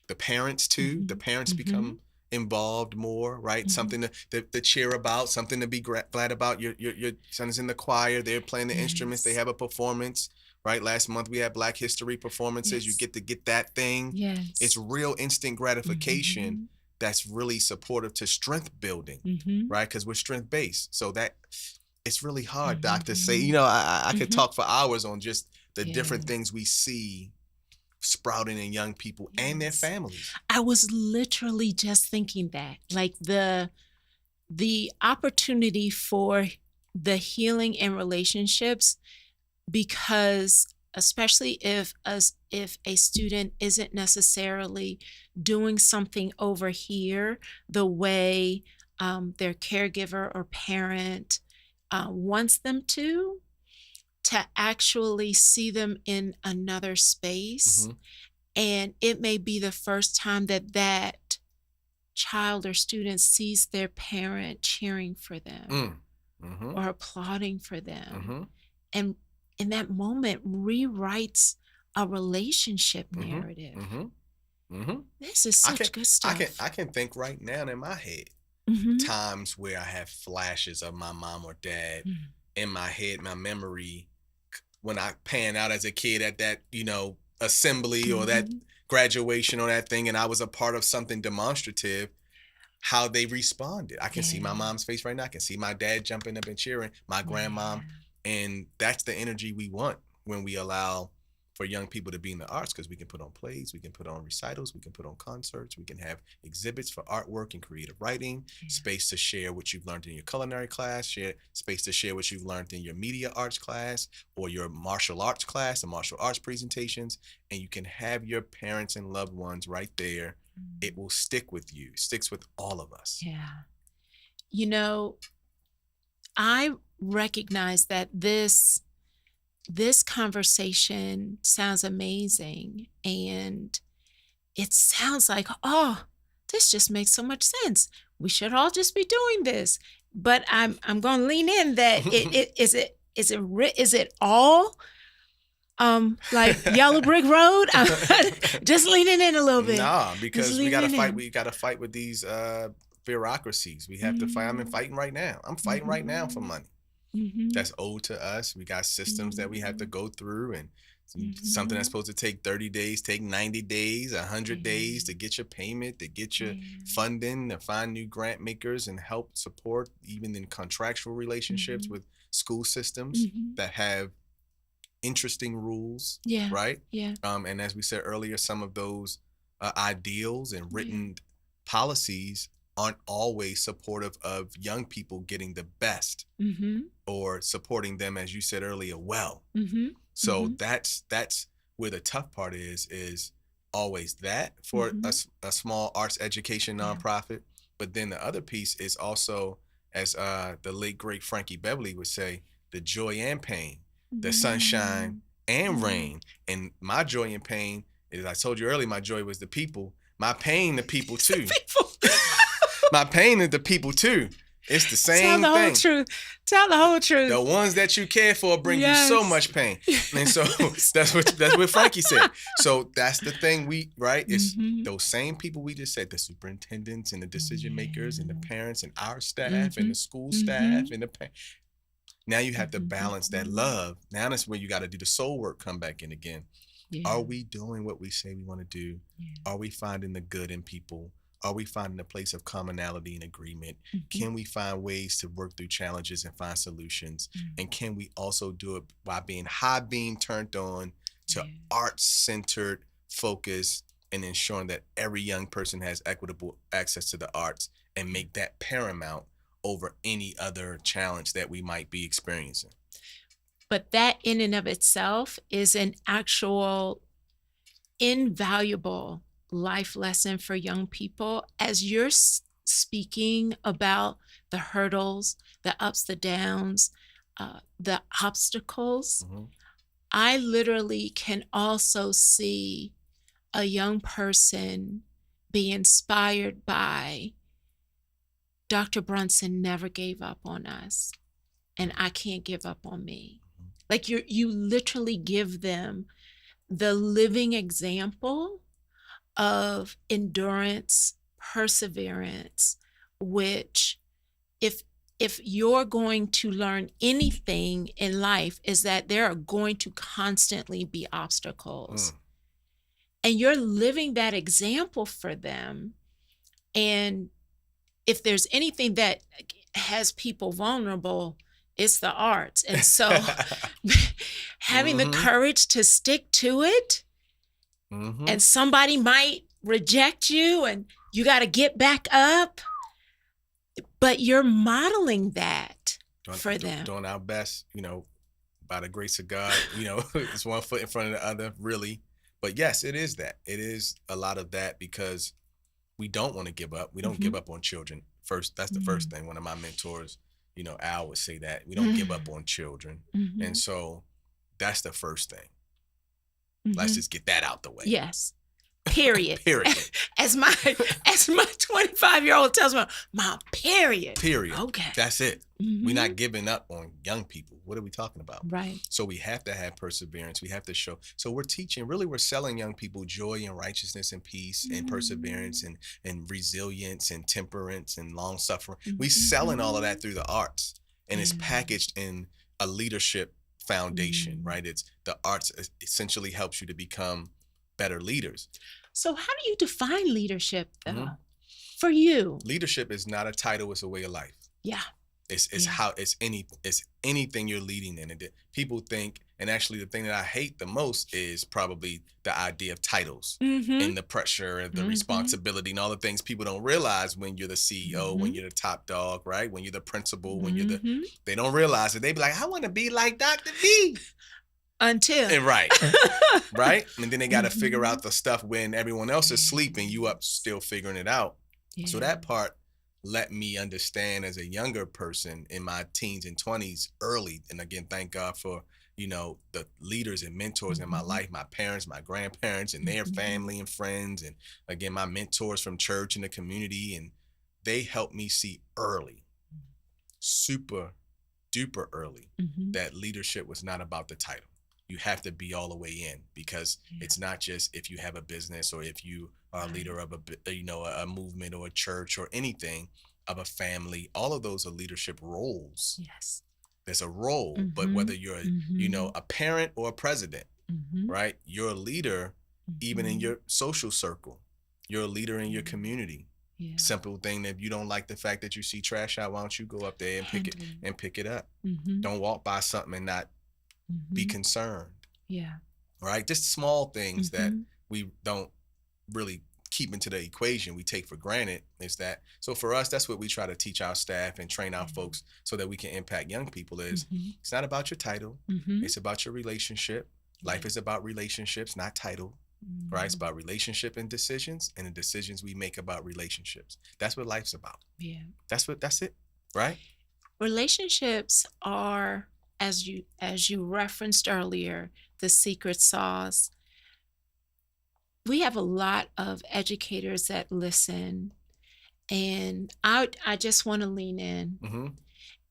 [SPEAKER 2] The parents too, the
[SPEAKER 1] Mhm.
[SPEAKER 2] parents
[SPEAKER 1] Mhm.
[SPEAKER 2] become involved more, right?
[SPEAKER 1] Mhm.
[SPEAKER 2] Something to cheer about, something to be glad about. Your son is in the choir, they're playing the instruments, they
[SPEAKER 1] Yes.
[SPEAKER 2] have a performance, right? Last month we had Black History performances. You
[SPEAKER 1] Yes.
[SPEAKER 2] get to get that thing. It's
[SPEAKER 1] Yes.
[SPEAKER 2] real instant gratification
[SPEAKER 1] Mhm.
[SPEAKER 2] that's really supportive to strength building,
[SPEAKER 1] Mhm.
[SPEAKER 2] right? Because we're strength based. So that it's really hard, Doc, to say,
[SPEAKER 1] Mhm.
[SPEAKER 2] I could
[SPEAKER 1] Mhm.
[SPEAKER 2] talk for hours on just the different things
[SPEAKER 1] Yes.
[SPEAKER 2] we see sprouting in young people and their
[SPEAKER 1] Yes.
[SPEAKER 2] families.
[SPEAKER 1] I was literally just thinking that, like the opportunity for the healing in relationships, because especially if a student isn't necessarily doing something over here the way their caregiver or parent wants them to actually see them in another space,
[SPEAKER 2] Mm-hmm.
[SPEAKER 1] and it may be the first time that that child or student sees their parent cheering for them
[SPEAKER 2] Mm. Mm-hmm.
[SPEAKER 1] or applauding for them,
[SPEAKER 2] Mm-hmm.
[SPEAKER 1] and in that moment rewrites a relationship
[SPEAKER 2] Mm-hmm.
[SPEAKER 1] narrative.
[SPEAKER 2] Mm-hmm. Mm-hmm.
[SPEAKER 1] This is
[SPEAKER 2] I can
[SPEAKER 1] such good stuff.
[SPEAKER 2] I can think right now in my head
[SPEAKER 1] Mhm.
[SPEAKER 2] times where I have flashes of my mom or dad
[SPEAKER 1] Mm.
[SPEAKER 2] in my head, my memory, when I pan out as a kid at that, assembly or that
[SPEAKER 1] Mhm.
[SPEAKER 2] graduation or that thing, and I was a part of something demonstrative, how they responded. I can see my
[SPEAKER 1] Yeah.
[SPEAKER 2] mom's face right now. I can see my dad jumping up and cheering, my grandmom.
[SPEAKER 1] Yeah.
[SPEAKER 2] And that's the energy we want when we allow for young people to be in the arts, because we can put on plays, we can put on recitals, we can put on concerts, we can have exhibits for artwork and creative writing,
[SPEAKER 1] Yeah.
[SPEAKER 2] space to share what you've learned in your culinary class, space to share what you've learned in your media arts class or your martial arts class and martial arts presentations. And you can have your parents and loved ones right there. It
[SPEAKER 1] Mm.
[SPEAKER 2] will stick with you, sticks with all of us.
[SPEAKER 1] Yeah. You know, I recognize that this conversation sounds amazing, and it sounds like, oh, this just makes so much sense. We should all just be doing this. But I'm going to lean in that is it all like Yellow Brick Road? Just leaning in a little bit.
[SPEAKER 2] Nah,
[SPEAKER 1] Just
[SPEAKER 2] because
[SPEAKER 1] leaning in.
[SPEAKER 2] we gotta fight with these bureaucracies. We have to fight. I'm
[SPEAKER 1] Mhm.
[SPEAKER 2] fighting right now. I'm fighting right now for
[SPEAKER 1] Mhm.
[SPEAKER 2] money
[SPEAKER 1] Mhm.
[SPEAKER 2] that's owed to us. We got systems that we have to
[SPEAKER 1] Mhm.
[SPEAKER 2] go through, and something that's
[SPEAKER 1] Mhm.
[SPEAKER 2] supposed to take 30 days, take 90 days, 100 days
[SPEAKER 1] Yeah.
[SPEAKER 2] to get your payment, to get your
[SPEAKER 1] Yeah.
[SPEAKER 2] funding, to find new grant makers and help support, even in contractual relationships
[SPEAKER 1] Mhm.
[SPEAKER 2] with school systems
[SPEAKER 1] Mhm.
[SPEAKER 2] that have interesting rules,
[SPEAKER 1] Yeah.
[SPEAKER 2] right?
[SPEAKER 1] Yeah.
[SPEAKER 2] And as we said earlier, some of those ideals and
[SPEAKER 1] Yeah.
[SPEAKER 2] written policies aren't always supportive of young people getting the best
[SPEAKER 1] Mhm.
[SPEAKER 2] or supporting them, as you said earlier, well.
[SPEAKER 1] Mhm.
[SPEAKER 2] So
[SPEAKER 1] Mhm.
[SPEAKER 2] that's where the tough part is always that for
[SPEAKER 1] Mhm.
[SPEAKER 2] a small arts education
[SPEAKER 1] Yeah.
[SPEAKER 2] nonprofit. But then the other piece is also, as the late great Frankie Beverly would say, the joy and pain, the sunshine
[SPEAKER 1] Mhm.
[SPEAKER 2] and
[SPEAKER 1] Yeah.
[SPEAKER 2] rain. And my joy and pain is, I told you earlier, my joy was the people. My pain, the people too.
[SPEAKER 1] People.
[SPEAKER 2] My pain is the people too. It's the
[SPEAKER 1] Tell
[SPEAKER 2] same
[SPEAKER 1] the whole
[SPEAKER 2] thing.
[SPEAKER 1] truth. Tell the whole
[SPEAKER 2] The
[SPEAKER 1] truth.
[SPEAKER 2] ones that you care for bring you so
[SPEAKER 1] Yes.
[SPEAKER 2] much pain. And so
[SPEAKER 1] Yes.
[SPEAKER 2] that's what Frankie said. So that's the thing, we right? It's
[SPEAKER 1] Mhm.
[SPEAKER 2] those same people we just said, the superintendents and the decision makers and the
[SPEAKER 1] Yeah.
[SPEAKER 2] parents and our staff and the
[SPEAKER 1] Mhm.
[SPEAKER 2] school staff
[SPEAKER 1] Mhm.
[SPEAKER 2] and now you have to balance that
[SPEAKER 1] Mhm.
[SPEAKER 2] love. Now that's where you got to do the soul work, come back in again.
[SPEAKER 1] Yeah.
[SPEAKER 2] Are we doing what we say we want to do?
[SPEAKER 1] Yeah.
[SPEAKER 2] Are we finding the good in people? Are we finding a place of commonality and agreement?
[SPEAKER 1] Mhm.
[SPEAKER 2] Can we find ways to work through challenges and find solutions?
[SPEAKER 1] Mm.
[SPEAKER 2] And can we also do it by being high beam turned on to
[SPEAKER 1] Yeah.
[SPEAKER 2] arts centered focus and ensuring that every young person has equitable access to the arts and
[SPEAKER 1] Yeah.
[SPEAKER 2] make that paramount over any other challenge that we might be experiencing?
[SPEAKER 1] But that in and of itself is an actual invaluable life lesson for young people as you're speaking about the hurdles, the ups, the downs, the obstacles.
[SPEAKER 2] Mm-hmm.
[SPEAKER 1] I literally can also see a young person be inspired by Dr. Brunson never gave up on us, and I can't give up on me. Like you literally give them the living example of endurance, perseverance, which if if you're going to learn anything in life is that there are going to constantly be obstacles. And you're living that example for them. And if there's anything that has people vulnerable, it's the arts. And so having the courage to stick to it, and somebody might reject you and you got to get back up, but you're modeling that for them.
[SPEAKER 2] Doing our best, by the grace of God, it's one foot in front of the other, really. But yes, it is that. It is a lot of that because we don't want to give up. We don't give up on children. First, that's the first thing. One of my mentors, Al would say that we don't give up on children. And so that's the first thing. Let's just get that out the way.
[SPEAKER 1] Yes. Period.
[SPEAKER 2] Period.
[SPEAKER 1] As my 25-year-old tells me, Mom, period.
[SPEAKER 2] Period.
[SPEAKER 1] Okay.
[SPEAKER 2] That's it. We're not giving up on young people. What are we talking about?
[SPEAKER 1] Right.
[SPEAKER 2] So we have to have perseverance. We have to show. So we're teaching, really, we're selling young people joy and righteousness and peace and perseverance and resilience and temperance and long suffering. We selling all of that through the arts, and it's packaged in a leadership foundation, right? It's the arts essentially helps you to become better leaders.
[SPEAKER 1] So how do you define leadership, though, for you?
[SPEAKER 2] Leadership is not a title; it's a way of life.
[SPEAKER 1] Yeah.
[SPEAKER 2] It's how it's anything you're leading in. And people think, and actually the thing that I hate the most is probably the idea of titles and the pressure and the responsibility and all the things people don't realize when you're the CEO, when you're the top dog, right? When you're the principal, when you're they don't realize it. They be like, I want to be like Dr. B.
[SPEAKER 1] Until.
[SPEAKER 2] And right. And then they got to figure out the stuff when everyone else is sleeping, you up still figuring it out. Yeah. So that part let me understand as a younger person in my teens and 20s early. And again, thank God for, the leaders and mentors in my life, my parents, my grandparents and their family and friends. And again, my mentors from church and the community. And they helped me see early, super duper early, that leadership was not about the title. You have to be all the way in because it's not just if you have a business or if you are a leader of a movement or a church or anything, of a family. All of those are leadership roles.
[SPEAKER 1] Yes.
[SPEAKER 2] There's a role, but whether you're, a parent or a president, right? You're a leader even in your social circle. You're a leader in your community. Yeah. Simple thing that if you don't like the fact that you see trash out, why don't you go up there and pick it up? Don't walk by something and not be concerned. Yeah. Right? Just small things that we don't really keep into the equation, we take for granted is that. So for us, that's what we try to teach our staff and train our folks so that we can impact young people is it's not about your title. It's about your relationship. Life is about relationships, not title. Right? It's about relationship and decisions and the decisions we make about relationships. That's what life's about. Yeah. That's it. Right?
[SPEAKER 1] Relationships are, as you referenced earlier, the secret sauce. We have a lot of educators that listen, and I just want to lean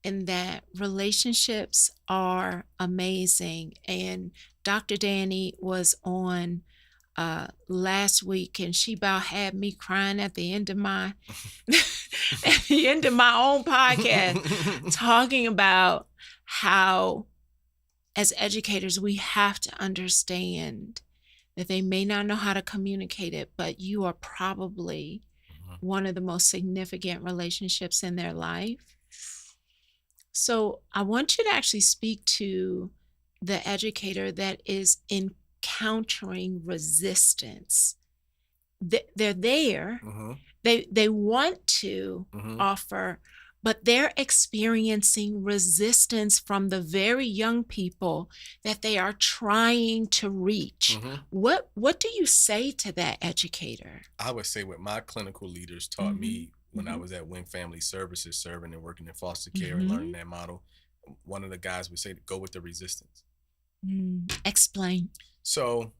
[SPEAKER 1] in that relationships are amazing. And Dr. Danny was on last week, and she about had me crying at the end of my at the end of my own podcast, talking about how as educators we have to understand that they may not know how to communicate it, but you are probably one of the most significant relationships in their life. So I want you to actually speak to the educator that is encountering resistance. They're there. They want to offer, but they're experiencing resistance from the very young people that they are trying to reach. What do you say to that educator?
[SPEAKER 2] I would say what my clinical leaders taught me when I was at Win Family Services serving and working in foster care and learning that model. One of the guys would say to go with the resistance.
[SPEAKER 1] Explain.
[SPEAKER 2] So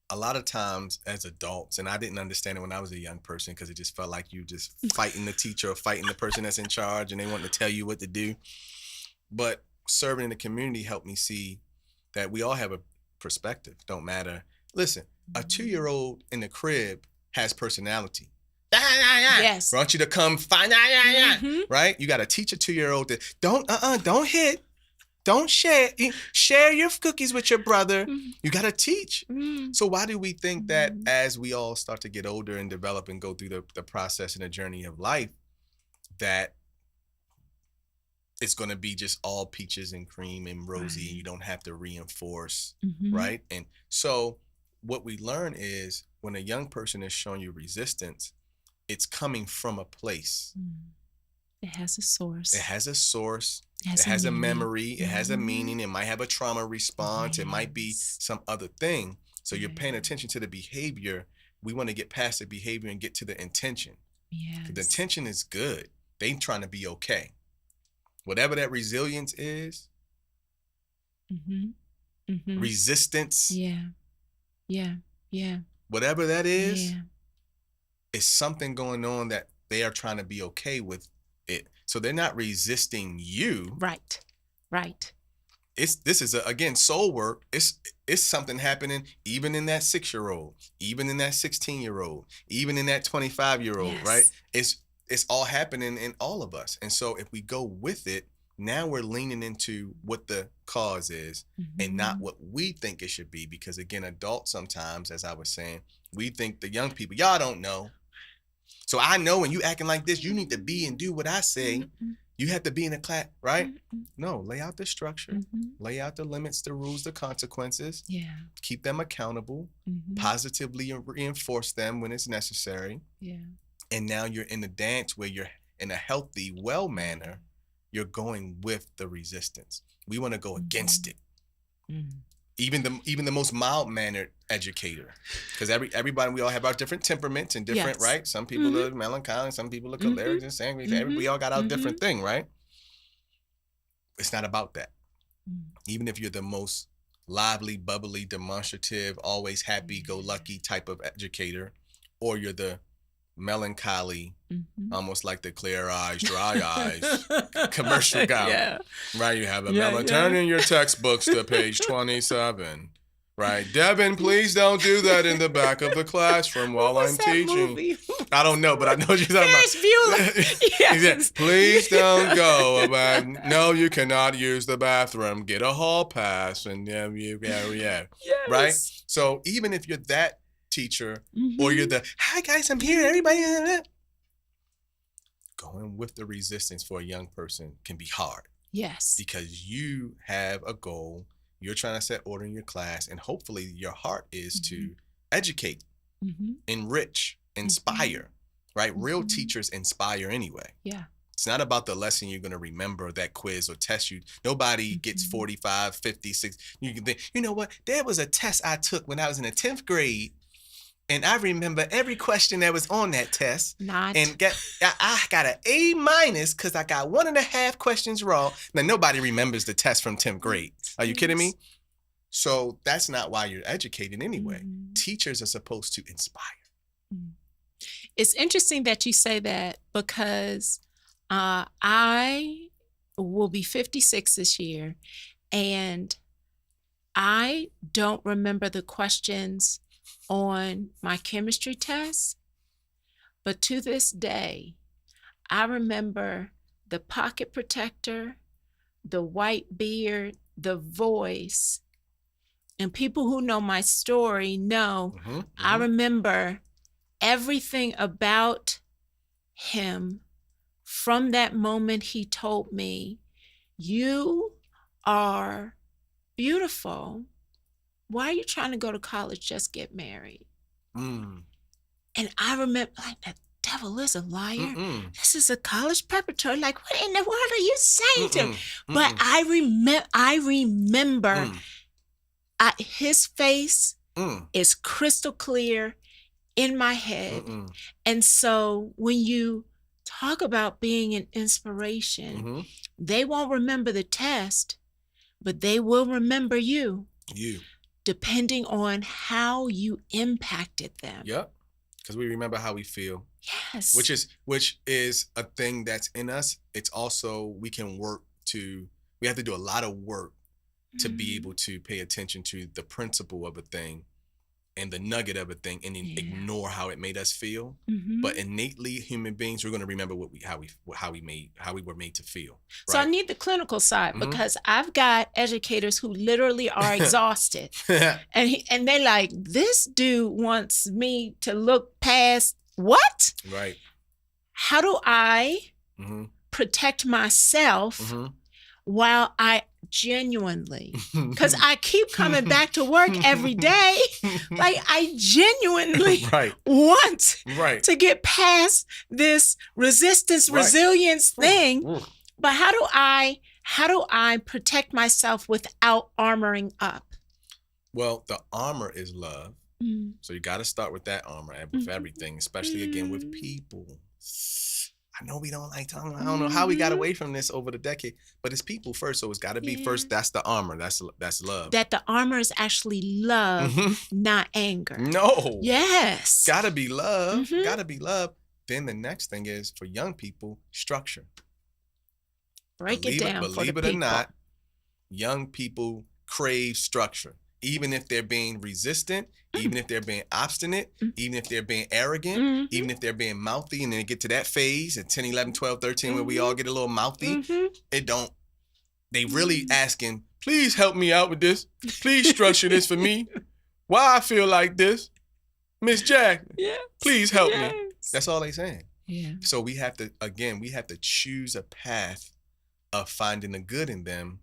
[SPEAKER 2] a lot of times as adults, and I didn't understand it when I was a young person because it just felt like you just fighting the teacher or fighting the person that's in charge and they want to tell you what to do. But serving in the community helped me see that we all have a perspective. Don't matter. Listen, a 2-year-old in the crib has personality.
[SPEAKER 1] Yes.
[SPEAKER 2] Want you to come find, right? You got to teach a 2-year-old that don't hit. Don't share your cookies with your brother. You got to teach. So why do we think that as we all start to get older and develop and go through the process and the journey of life, that it's going to be just all peaches and cream and rosy, and you don't have to reinforce, right? And so what we learn is when a young person is showing you resistance, it's coming from a place.
[SPEAKER 1] It has a source.
[SPEAKER 2] It has a source. It has a memory. It has a meaning. It might have a trauma response. It might be some other thing. So you're paying attention to the behavior. We want to get past the behavior and get to the intention. The intention is good. They trying to be okay. Whatever that resilience is, resistance, whatever that is something going on that they are trying to be okay with it. So they're not resisting you.
[SPEAKER 1] Right.
[SPEAKER 2] This is again soul work. It's something happening even in that 6-year-old, even in that 16-year-old, even in that 25-year-old, right? It's all happening in all of us. And so if we go with it, now we're leaning into what the cause is and not what we think it should be. Because again, adults sometimes, as I was saying, we think the young people, y'all don't know. So I know when you acting like this, you need to be and do what I say. You have to be in a class, right? No, lay out the structure, lay out the limits, the rules, the consequences. Keep them accountable, positively reinforce them when it's necessary. And now you're in a dance where you're in a healthy, well manner. You're going with the resistance. We want to go against it. Even the most mild mannered educator, because everybody, we all have our different temperaments and different, right? Some people are melancholy, some people are choleric and sanguine. We all got our different thing, right? It's not about that. Even if you're the most lively, bubbly, demonstrative, always happy-go-lucky type of educator, or you're the melancholy, almost like the clear eyes, dry eyes commercial guy, right? You have a turn in your textbooks to page 27, right? Devin, please don't do that in the back of the classroom while I'm teaching.
[SPEAKER 1] Movie?
[SPEAKER 2] I don't know, but I know what you're talking
[SPEAKER 1] Ferris
[SPEAKER 2] about.
[SPEAKER 1] Bueller. Yes.
[SPEAKER 2] Please don't go. No, you cannot use the bathroom. Get a hall pass, and right? So even if you're that teacher, or you're the, hi guys, I'm here, everybody. Going with the resistance for a young person can be hard.
[SPEAKER 1] Yes.
[SPEAKER 2] Because you have a goal, you're trying to set order in your class, and hopefully your heart is to educate, enrich, inspire, right? Real teachers inspire anyway. It's not about the lesson you're going to remember, that quiz or test you. Nobody gets 45, 50, 60. You can think, you know what? There was a test I took when I was in the 10th grade. And I remember every question that was on that test. And I got an A- because I got 1.5 questions wrong. Now, nobody remembers the test from 10th grade. Are you kidding me? So that's not why you're educating anyway. Teachers are supposed to inspire.
[SPEAKER 1] It's interesting that you say that, because I will be 56 this year, and I don't remember the questions on my chemistry test, but to this day, I remember the pocket protector, the white beard, the voice, and people who know my story know I remember everything about him from that moment he told me, you are beautiful. Why are you trying to go to college? Just get married. And I remember, like, the devil is a liar. This is a college preparatory. Like, what in the world are you saying to me? But I remember his face is crystal clear in my head. And so when you talk about being an inspiration, they won't remember the test, but they will remember you. depending on how you impacted them.
[SPEAKER 2] Yep. Because we remember how we feel.
[SPEAKER 1] Yes.
[SPEAKER 2] Which is a thing that's in us. It's also, we have to do a lot of work to be able to pay attention to the principle of a thing and the nugget of a thing, and then ignore how it made us feel. But innately, human beings, we're going to remember how we were made to feel. Right?
[SPEAKER 1] So I need the clinical side, because I've got educators who literally are exhausted, and they're like, "This dude wants me to look past what?
[SPEAKER 2] Right?
[SPEAKER 1] How do I protect myself while I genuinely, because I keep coming back to work every day, like I genuinely want to get past this resistance, resilience thing. But how do I protect myself without armoring up?
[SPEAKER 2] Well, the armor is love. So you got to start with that armor with everything, especially again with people. I know we don't like talking. I don't know how we got away from this over the decade, but it's people first. So it's got to be first. That's the armor. That's love.
[SPEAKER 1] That the armor is actually love, not anger.
[SPEAKER 2] No.
[SPEAKER 1] Yes.
[SPEAKER 2] Got to be love. Got to be love. Then the next thing is, for young people, structure.
[SPEAKER 1] Break it down.
[SPEAKER 2] Believe it or not, young people crave structure. Even if they're being resistant, even if they're being obstinate, even if they're being arrogant, even if they're being mouthy, and then they get to that phase at 10, 11, 12, 13, where we all get a little mouthy, they really asking, please help me out with this. Please structure this for me. Why I feel like this? Miss Jack, please help me. That's all they saying.
[SPEAKER 1] Yeah.
[SPEAKER 2] So we have to choose a path of finding the good in them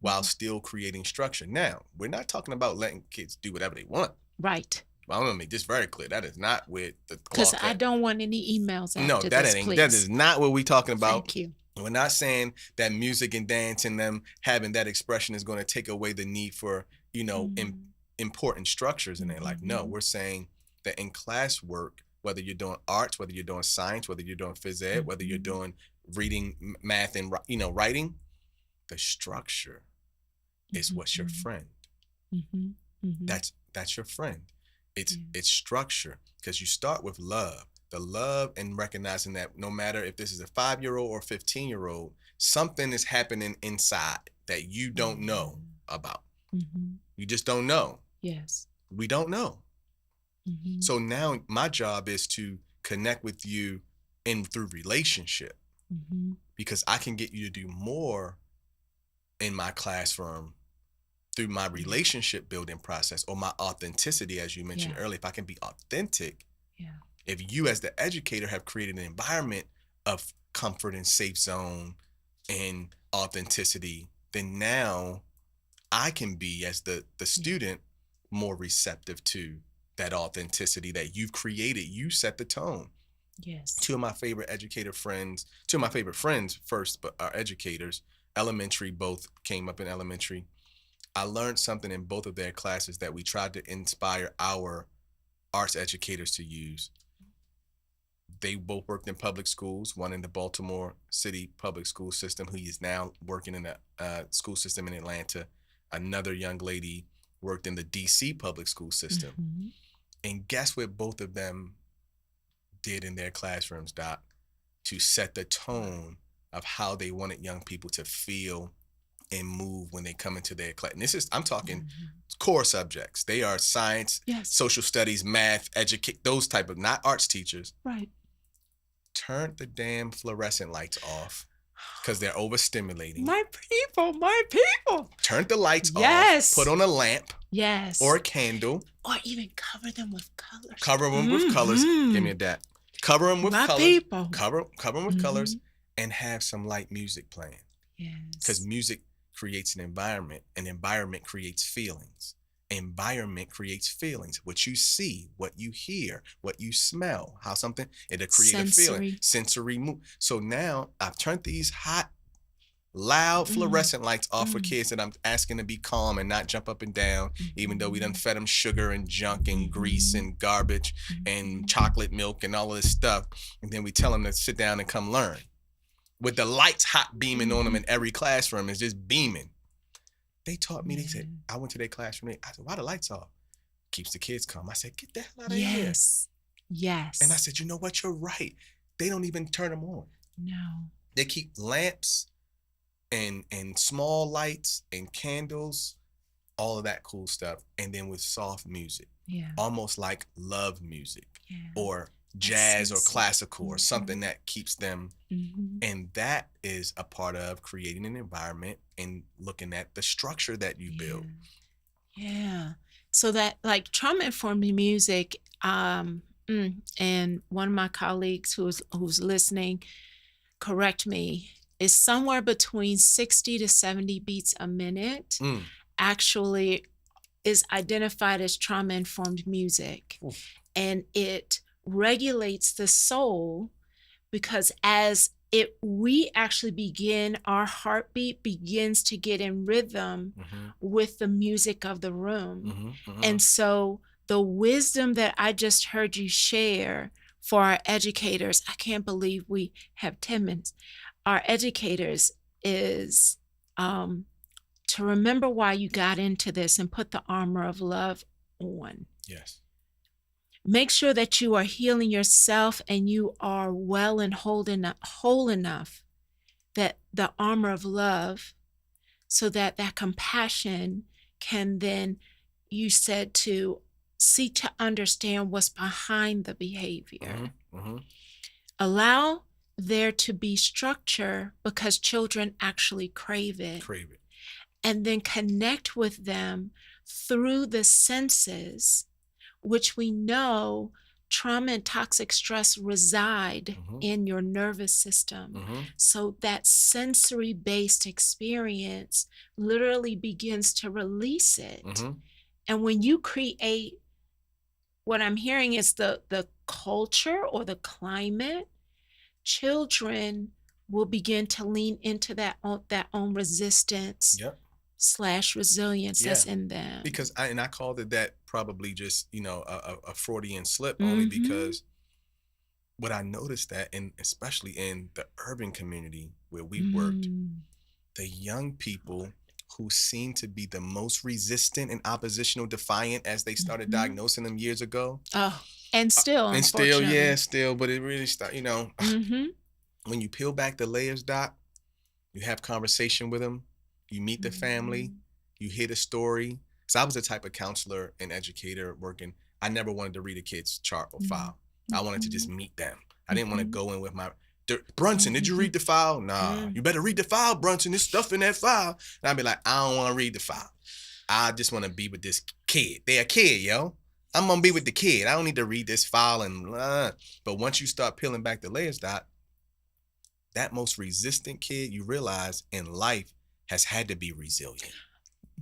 [SPEAKER 2] while still creating structure. Now, we're not talking about letting kids do whatever they want.
[SPEAKER 1] Right.
[SPEAKER 2] Well, I'm going to make this very clear. That is not with the cloth.
[SPEAKER 1] Because I don't want any emails after
[SPEAKER 2] No, that is not what we're talking about.
[SPEAKER 1] Thank you.
[SPEAKER 2] We're not saying that music and dance and them having that expression is going to take away the need for, important structures in their life. No, we're saying that in classwork, whether you're doing arts, whether you're doing science, whether you're doing phys ed, whether you're doing reading, math, and writing, the structure is what's your friend. That's your friend. It's structure, because you start with love. The love, and recognizing that no matter if this is a 5-year-old or 15-year-old, something is happening inside that you don't know about. You just don't know.
[SPEAKER 1] Yes.
[SPEAKER 2] We don't know. So now my job is to connect with you through relationship, because I can get you to do more in my classroom through my relationship building process, or my authenticity, as you mentioned earlier. If I can be authentic, if you as the educator have created an environment of comfort and safe zone and authenticity, then now I can be, as the student, more receptive to that authenticity that you've created. You set the tone.
[SPEAKER 1] Yes.
[SPEAKER 2] Two of my favorite friends first, but are educators. Elementary, both came up in elementary. I learned something in both of their classes that we tried to inspire our arts educators to use. They both worked in public schools, one in the Baltimore City public school system, who is now working in the school system in Atlanta. Another young lady worked in the DC public school system. And guess what both of them did in their classrooms, Doc, to set the tone of how they wanted young people to feel and move when they come into their class. And I'm talking core subjects. They are science, social studies, math, those type of, not arts teachers.
[SPEAKER 1] Right.
[SPEAKER 2] Turn the damn fluorescent lights off, because they're overstimulating.
[SPEAKER 1] My people.
[SPEAKER 2] Turn the lights off. Put on a lamp.
[SPEAKER 1] Yes.
[SPEAKER 2] Or a candle.
[SPEAKER 1] Or even cover them with colors.
[SPEAKER 2] Cover them with colors. Give me that. Cover them with colors.
[SPEAKER 1] People.
[SPEAKER 2] Cover them with colors, and have some light music playing.
[SPEAKER 1] Yes.
[SPEAKER 2] Because music creates an environment. An environment creates feelings. Environment creates feelings. What you see, what you hear, what you smell, how something, it'll create a feeling. Sensory move. So now I've turned these hot, loud fluorescent lights off for kids that I'm asking to be calm and not jump up and down, even though we done fed them sugar and junk and grease and garbage and chocolate milk and all of this stuff. And then we tell them to sit down and come learn. With the lights hot beaming on them in every classroom, is just beaming. They taught me, they said,
[SPEAKER 1] Yeah.
[SPEAKER 2] I went to their classroom, I said, why the lights off? Keeps the kids calm. I said, get the hell out of here.
[SPEAKER 1] Yes.
[SPEAKER 2] And I
[SPEAKER 1] Yes.
[SPEAKER 2] said, you know what? You're right. They don't even turn them on.
[SPEAKER 1] No.
[SPEAKER 2] They keep lamps and small lights and candles, all of that cool stuff. And then with soft music,
[SPEAKER 1] Yeah.
[SPEAKER 2] almost like love music
[SPEAKER 1] Yeah.
[SPEAKER 2] or
[SPEAKER 1] That's
[SPEAKER 2] jazz or
[SPEAKER 1] soothing.
[SPEAKER 2] classical or
[SPEAKER 1] Mhm.
[SPEAKER 2] something that keeps them.
[SPEAKER 1] Mhm.
[SPEAKER 2] And that is a part of creating an environment and looking at the structure that you build.
[SPEAKER 1] Yeah. So that like trauma-informed music, and one of my colleagues who's listening, correct me, is somewhere between 60 to 70 beats a minute
[SPEAKER 2] Mm.
[SPEAKER 1] actually is identified as trauma-informed music.
[SPEAKER 2] Oof.
[SPEAKER 1] And it regulates the soul because as we actually begin, our heartbeat begins to get in rhythm with the music of the room. And so the wisdom that I just heard you share for our educators, I can't believe we have 10 minutes. Our educators is to remember why you got into this and put the armor of love on.
[SPEAKER 2] Yes.
[SPEAKER 1] Make sure that you are healing yourself and you are well and whole enough that the armor of love, so that that compassion can then, you said, to seek to understand what's behind the behavior. Allow there to be structure because children actually crave it. And then connect with them through the senses, which we know trauma and toxic stress reside in your nervous system. So that sensory-based experience literally begins to release it. And when you create, what I'm hearing is the culture or the climate, children will begin to lean into that own resistance / resilience that's in them.
[SPEAKER 2] Because I called it that, probably just, a Freudian slip, only because what I noticed that, and especially in the urban community where we worked, the young people who seemed to be the most resistant and oppositional defiant as they started diagnosing them years ago.
[SPEAKER 1] Oh, and still,
[SPEAKER 2] and
[SPEAKER 1] unfortunately.
[SPEAKER 2] still, but it really started, when you peel back the layers, Doc, you have conversation with them, you meet the family, you hear the story. So I was the type of counselor and educator working. I never wanted to read a kid's chart or file. I wanted to just meet them. I didn't want to go in with my, Brunson, did you read the file? Nah, you better read the file, Brunson. There's stuff in that file. And I'd be like, I don't want to read the file. I just want to be with this kid. They're a kid, yo. I'm going to be with the kid. I don't need to read this file. But once you start peeling back the layers, Doc, that most resistant kid, you realize in life has had to be resilient.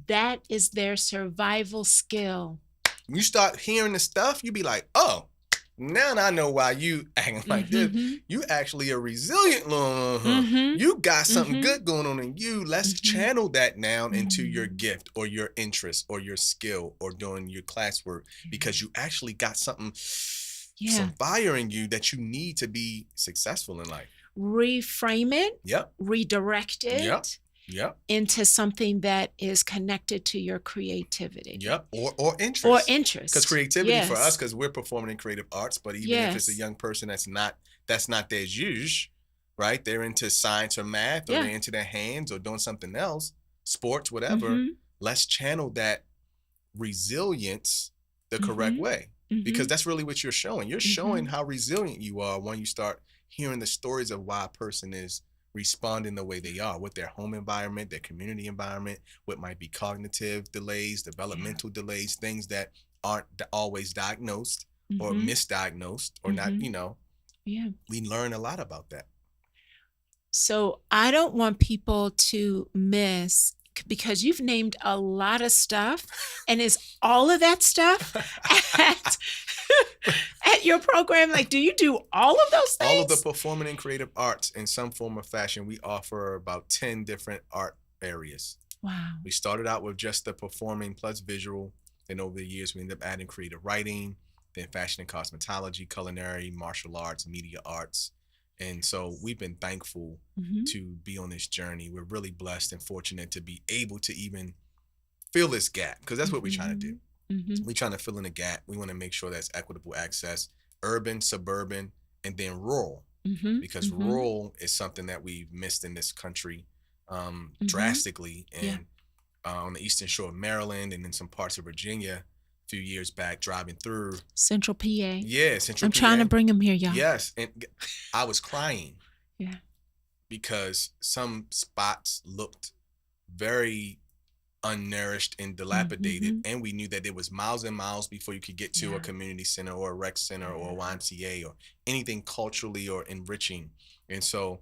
[SPEAKER 1] That is their survival skill.
[SPEAKER 2] When you start hearing the stuff, you be like, oh, now I know why you acting like this. You actually a resilient little, you got something good going on in you. Let's channel that now into your gift or your interest or your skill or doing your classwork, because you actually got something, some fire in you that you need to be successful in life.
[SPEAKER 1] Reframe it, redirect it into something that is connected to your creativity.
[SPEAKER 2] Or interest.
[SPEAKER 1] Or interest.
[SPEAKER 2] Because creativity for us, because we're performing in creative arts, but even if it's a young person that's not their zhuzh, right? They're into science or math, or they're into their hands or doing something else, sports, whatever. Let's channel that resilience the correct way. Because that's really what you're showing. You're showing how resilient you are when you start hearing the stories of why a person is responding the way they are with their home environment, their community environment, what might be cognitive delays, developmental delays, things that aren't always diagnosed or misdiagnosed or not, we learn a lot about that.
[SPEAKER 1] So I don't want people to miss, because you've named a lot of stuff, and is all of that stuff at your program? Like, do you do all of those things?
[SPEAKER 2] All of the performing and creative arts in some form or fashion. We offer about 10 different art areas.
[SPEAKER 1] Wow.
[SPEAKER 2] We started out with just the performing plus visual. Then over the years, we ended up adding creative writing, then fashion and cosmetology, culinary, martial arts, media arts. And so we've been thankful to be on this journey. We're really blessed and fortunate to be able to even fill this gap, because that's what we're trying to do.
[SPEAKER 1] Mhm. Mhm.
[SPEAKER 2] We're trying to fill in a gap. We want to make sure that's equitable access, urban, suburban, and then rural,
[SPEAKER 1] Mhm.
[SPEAKER 2] because
[SPEAKER 1] Mhm.
[SPEAKER 2] rural is something that we've missed in this country
[SPEAKER 1] Mhm.
[SPEAKER 2] drastically.
[SPEAKER 1] Yeah.
[SPEAKER 2] And on the eastern shore of Maryland and in some parts of Virginia, a few years back, driving through,
[SPEAKER 1] Central PA.
[SPEAKER 2] yeah, Central
[SPEAKER 1] I'm trying to
[SPEAKER 2] PA,
[SPEAKER 1] bring him here, y'all.
[SPEAKER 2] yes, and I was crying
[SPEAKER 1] Yeah.
[SPEAKER 2] because some spots looked very unnourished and dilapidated,
[SPEAKER 1] Mhm.
[SPEAKER 2] and we knew that there was miles and miles before you could get to a
[SPEAKER 1] Yeah.
[SPEAKER 2] community center or a rec center or a
[SPEAKER 1] Yeah.
[SPEAKER 2] YMCA or anything culturally or enriching. And so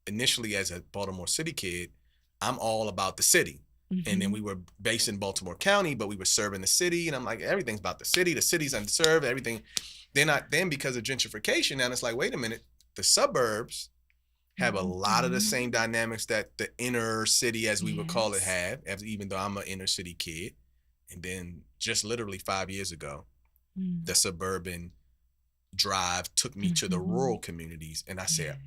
[SPEAKER 2] initially, as a Baltimore City kid, I'm all about the city. And then
[SPEAKER 1] Mhm.
[SPEAKER 2] we were based in Baltimore County, but we were serving the city, and I'm like, everything's about the city. The city's underserved. Everything. Then because of gentrification, now it's like, wait a minute, the suburbs have a lot of the
[SPEAKER 1] Mhm.
[SPEAKER 2] same dynamics that the inner city, as we would call it,
[SPEAKER 1] Yes.
[SPEAKER 2] have. Even though I'm an inner city kid, and then just literally 5 years ago,
[SPEAKER 1] Mm.
[SPEAKER 2] the suburban drive took me to the rural
[SPEAKER 1] Mhm.
[SPEAKER 2] communities, and I
[SPEAKER 1] Yeah.
[SPEAKER 2] said,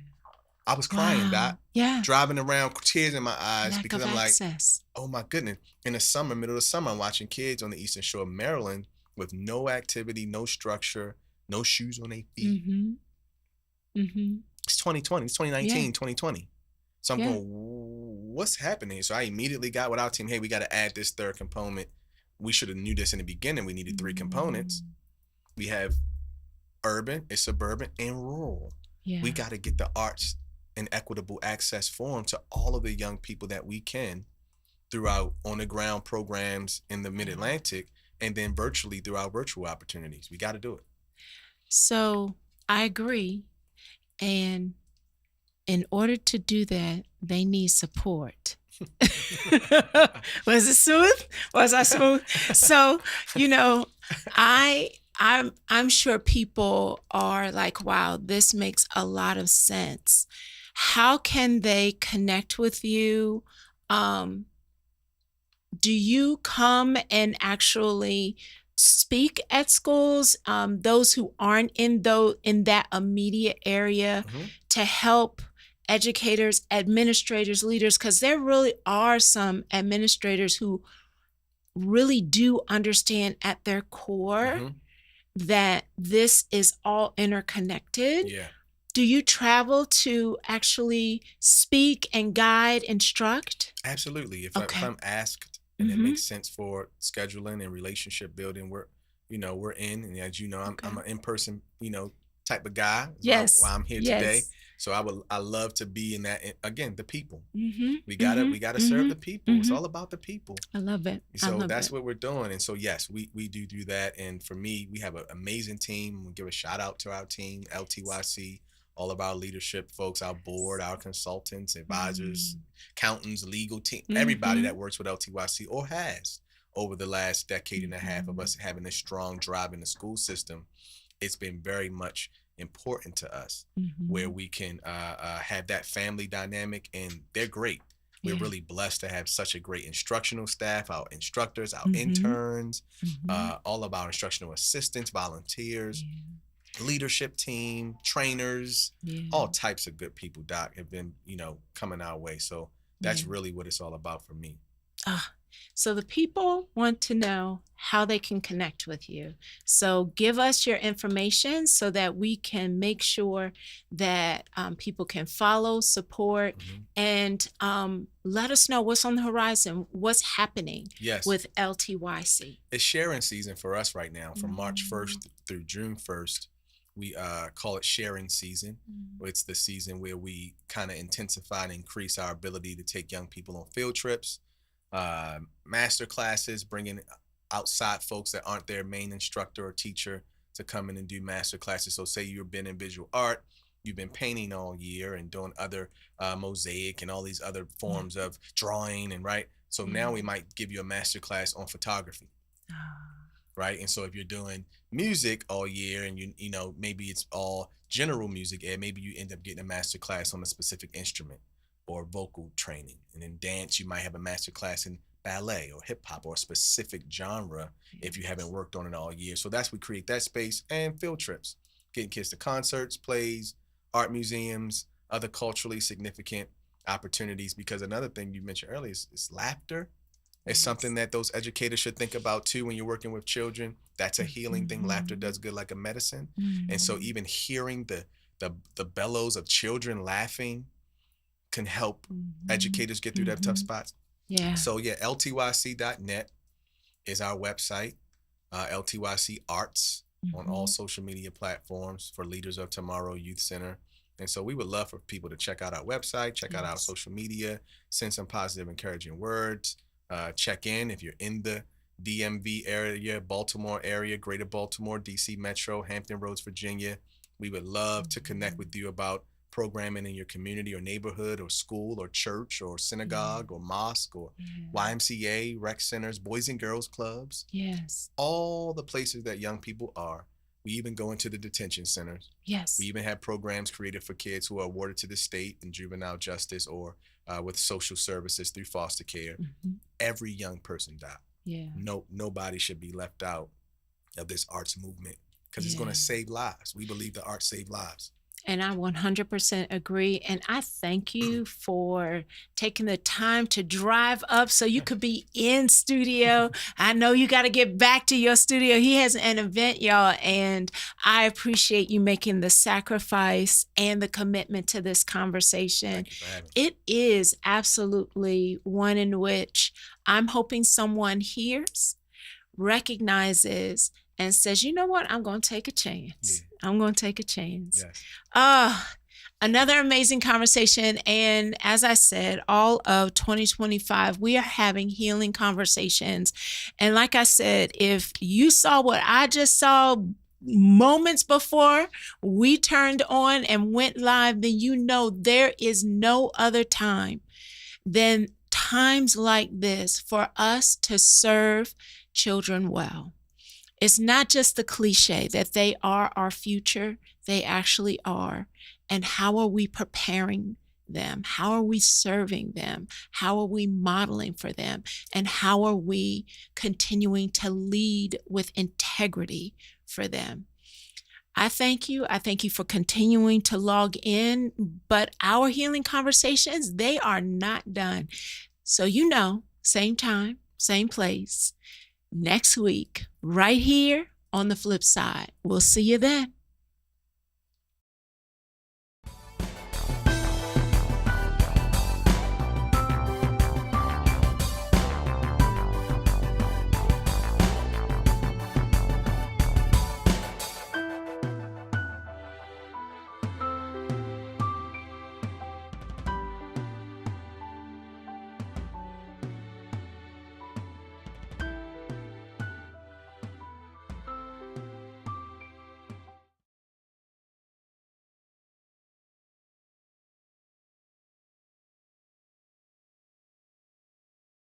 [SPEAKER 2] I was crying,
[SPEAKER 1] Wow.
[SPEAKER 2] Doc,
[SPEAKER 1] Yeah.
[SPEAKER 2] driving around, tears in my eyes,
[SPEAKER 1] Lack
[SPEAKER 2] because
[SPEAKER 1] of
[SPEAKER 2] I'm like,
[SPEAKER 1] access.
[SPEAKER 2] oh my goodness. In the summer, middle of the summer, I'm watching kids on the eastern shore of Maryland with no activity, no structure, no shoes on their feet.
[SPEAKER 1] Mhm. Mhm.
[SPEAKER 2] It's 2020, it's
[SPEAKER 1] Yeah.
[SPEAKER 2] 2019, 2020. So I'm
[SPEAKER 1] Yeah.
[SPEAKER 2] going, what's happening? So I immediately got with our team, hey, we got to add this third component. We should have knew this in the beginning. We needed three components.
[SPEAKER 1] Mm.
[SPEAKER 2] We have urban, it's suburban, and rural. We
[SPEAKER 1] Yeah.
[SPEAKER 2] got to get the arts and equitable access for them to all of the young people that we can throughout on the ground programs in the Mid
[SPEAKER 1] Yeah.
[SPEAKER 2] Atlantic, and then virtually through our virtual opportunities. We got to do it.
[SPEAKER 1] So I agree. And in order to do that, they need support. Was it smooth? Was I smooth? So, you know, I'm sure people are like, wow, this makes a lot of sense. How can they connect with you? Um, do you come and actually speak at schools, those who aren't in that immediate area,
[SPEAKER 2] Mhm.
[SPEAKER 1] to help educators, administrators, leaders? Because there really are some administrators who really do understand at their core
[SPEAKER 2] Mhm.
[SPEAKER 1] that this is all interconnected.
[SPEAKER 2] Yeah.
[SPEAKER 1] Do you travel to actually speak and guide, instruct?
[SPEAKER 2] Absolutely. If
[SPEAKER 1] Okay.
[SPEAKER 2] I'm asked and it
[SPEAKER 1] Mhm.
[SPEAKER 2] makes sense for scheduling and relationship building, we're in. And as you know, I'm
[SPEAKER 1] Okay.
[SPEAKER 2] an in person type of guy. That's why
[SPEAKER 1] Yes.
[SPEAKER 2] I'm here today.
[SPEAKER 1] Yes.
[SPEAKER 2] So I love to be in that. Again, the people.
[SPEAKER 1] Mhm.
[SPEAKER 2] We
[SPEAKER 1] Mhm.
[SPEAKER 2] gotta serve the
[SPEAKER 1] Mhm.
[SPEAKER 2] people. It's
[SPEAKER 1] Mhm.
[SPEAKER 2] all about the people.
[SPEAKER 1] I love it. I
[SPEAKER 2] So
[SPEAKER 1] love
[SPEAKER 2] that's
[SPEAKER 1] it.
[SPEAKER 2] what we're doing. And so yes, we do that. And for me, we have an amazing team. We give a shout out to our team, LTYC, all of our leadership folks, our board, our consultants, advisors,
[SPEAKER 1] Mm.
[SPEAKER 2] accountants, legal team, everybody that
[SPEAKER 1] Mhm.
[SPEAKER 2] works with LTYC or has over the last decade and a half of
[SPEAKER 1] Mhm.
[SPEAKER 2] us having a strong drive in the school system. It's been very much important to us where
[SPEAKER 1] Mhm.
[SPEAKER 2] we can have that family dynamic, and they're great. We're
[SPEAKER 1] Yeah.
[SPEAKER 2] really blessed to have such a great instructional staff, our instructors, our
[SPEAKER 1] Mhm.
[SPEAKER 2] interns,
[SPEAKER 1] Mhm.
[SPEAKER 2] all of our instructional assistants, volunteers,
[SPEAKER 1] Yeah.
[SPEAKER 2] leadership team, trainers,
[SPEAKER 1] Yeah.
[SPEAKER 2] all types of good people, Doc, have been, coming our way. So
[SPEAKER 1] Yeah.
[SPEAKER 2] that's really what it's all about for me.
[SPEAKER 1] Ah, so the people want to know how they can connect with you. So give us your information so that we can make sure that people can follow, support,
[SPEAKER 2] Mhm.
[SPEAKER 1] and let us know what's on the horizon, what's happening
[SPEAKER 2] Yes,
[SPEAKER 1] with LTYC.
[SPEAKER 2] it's sharing season for us right now. From March
[SPEAKER 1] Mhm.
[SPEAKER 2] 1st through June 1st, we call it sharing season.
[SPEAKER 1] Mm.
[SPEAKER 2] It's the season where we kind of intensify and increase our ability to take young people on field trips, master classes, bringing outside folks that aren't their main instructor or teacher to come in and do master classes. So, say you've been in visual art, you've been painting all year and doing other mosaic and all these other
[SPEAKER 1] Yeah.
[SPEAKER 2] forms of drawing, and right. So now we
[SPEAKER 1] Yeah.
[SPEAKER 2] might give you a master class on photography,
[SPEAKER 1] Ah.
[SPEAKER 2] right? And so if you're doing music all year and maybe it's all general music, and maybe you end up getting a master class on a specific instrument or vocal training. And in dance, you might have a master class in ballet or hip hop or a specific genre if you haven't
[SPEAKER 1] Yes.
[SPEAKER 2] worked on it all year. So that's we create that space, and field trips, getting kids to concerts, plays, art museums, other culturally significant opportunities. Because another thing you mentioned earlier is laughter It's something that those educators should think about too when you're working with children. That's a healing thing. Laughter
[SPEAKER 1] Mhm.
[SPEAKER 2] does good like a medicine. And so
[SPEAKER 1] Mhm.
[SPEAKER 2] even hearing the bellows of children laughing can help
[SPEAKER 1] Mhm.
[SPEAKER 2] educators get through that tough
[SPEAKER 1] Mhm.
[SPEAKER 2] spots.
[SPEAKER 1] Yeah.
[SPEAKER 2] So yeah, ltyc.net is our website. LTYC Arts on all
[SPEAKER 1] Mhm.
[SPEAKER 2] social media platforms for Leaders of Tomorrow Youth Center. And so we would love for people to check out our website, check out our
[SPEAKER 1] Yes.
[SPEAKER 2] social media, send some positive, encouraging words, check in if you're in the DMV area, Baltimore area, Greater Baltimore, DC Metro, Hampton Roads, Virginia. We would love to connect
[SPEAKER 1] Mhm.
[SPEAKER 2] with you about programming in your community or neighborhood or school or church or
[SPEAKER 1] Yeah.
[SPEAKER 2] synagogue or mosque or
[SPEAKER 1] Yeah.
[SPEAKER 2] YMCA, rec centers, boys and girls clubs,
[SPEAKER 1] Yes.
[SPEAKER 2] all the places that young people are. We even go into the detention centers. We
[SPEAKER 1] Yes.
[SPEAKER 2] even have programs created for kids who are awarded to the state in juvenile justice or with social services through foster care.
[SPEAKER 1] Mhm.
[SPEAKER 2] Every young person died.
[SPEAKER 1] Yeah.
[SPEAKER 2] Nobody should be left out of this arts movement because it's going
[SPEAKER 1] Yeah.
[SPEAKER 2] to save lives. We believe the arts save lives.
[SPEAKER 1] And I 100% agree. And I thank you for taking the time to drive up so you could be in studio. I know you got to get back to your studio. He has an event, y'all. And I appreciate you making the sacrifice and the commitment to this conversation.
[SPEAKER 2] Thank you for having me.
[SPEAKER 1] It is absolutely one in which I'm hoping someone hears, recognizes, and says, you know what? I'm going to take a
[SPEAKER 2] Yeah.
[SPEAKER 1] chance. I'm going to take a chance.
[SPEAKER 2] Yes.
[SPEAKER 1] Another amazing conversation. And as I said, all of 2025, we are having healing conversations. And like I said, if you saw what I just saw moments before we turned on and went live, then you know there is no other time than times like this for us to serve children well. It's not just the cliche that they are our future, they actually are. And how are we preparing them? How are we serving them? How are we modeling for them? And how are we continuing to lead with integrity for them? I thank you. I thank you for continuing to log in, but our healing conversations, they are not done. So, you know, same time, same place, next week, right here on the flip side. We'll see you then.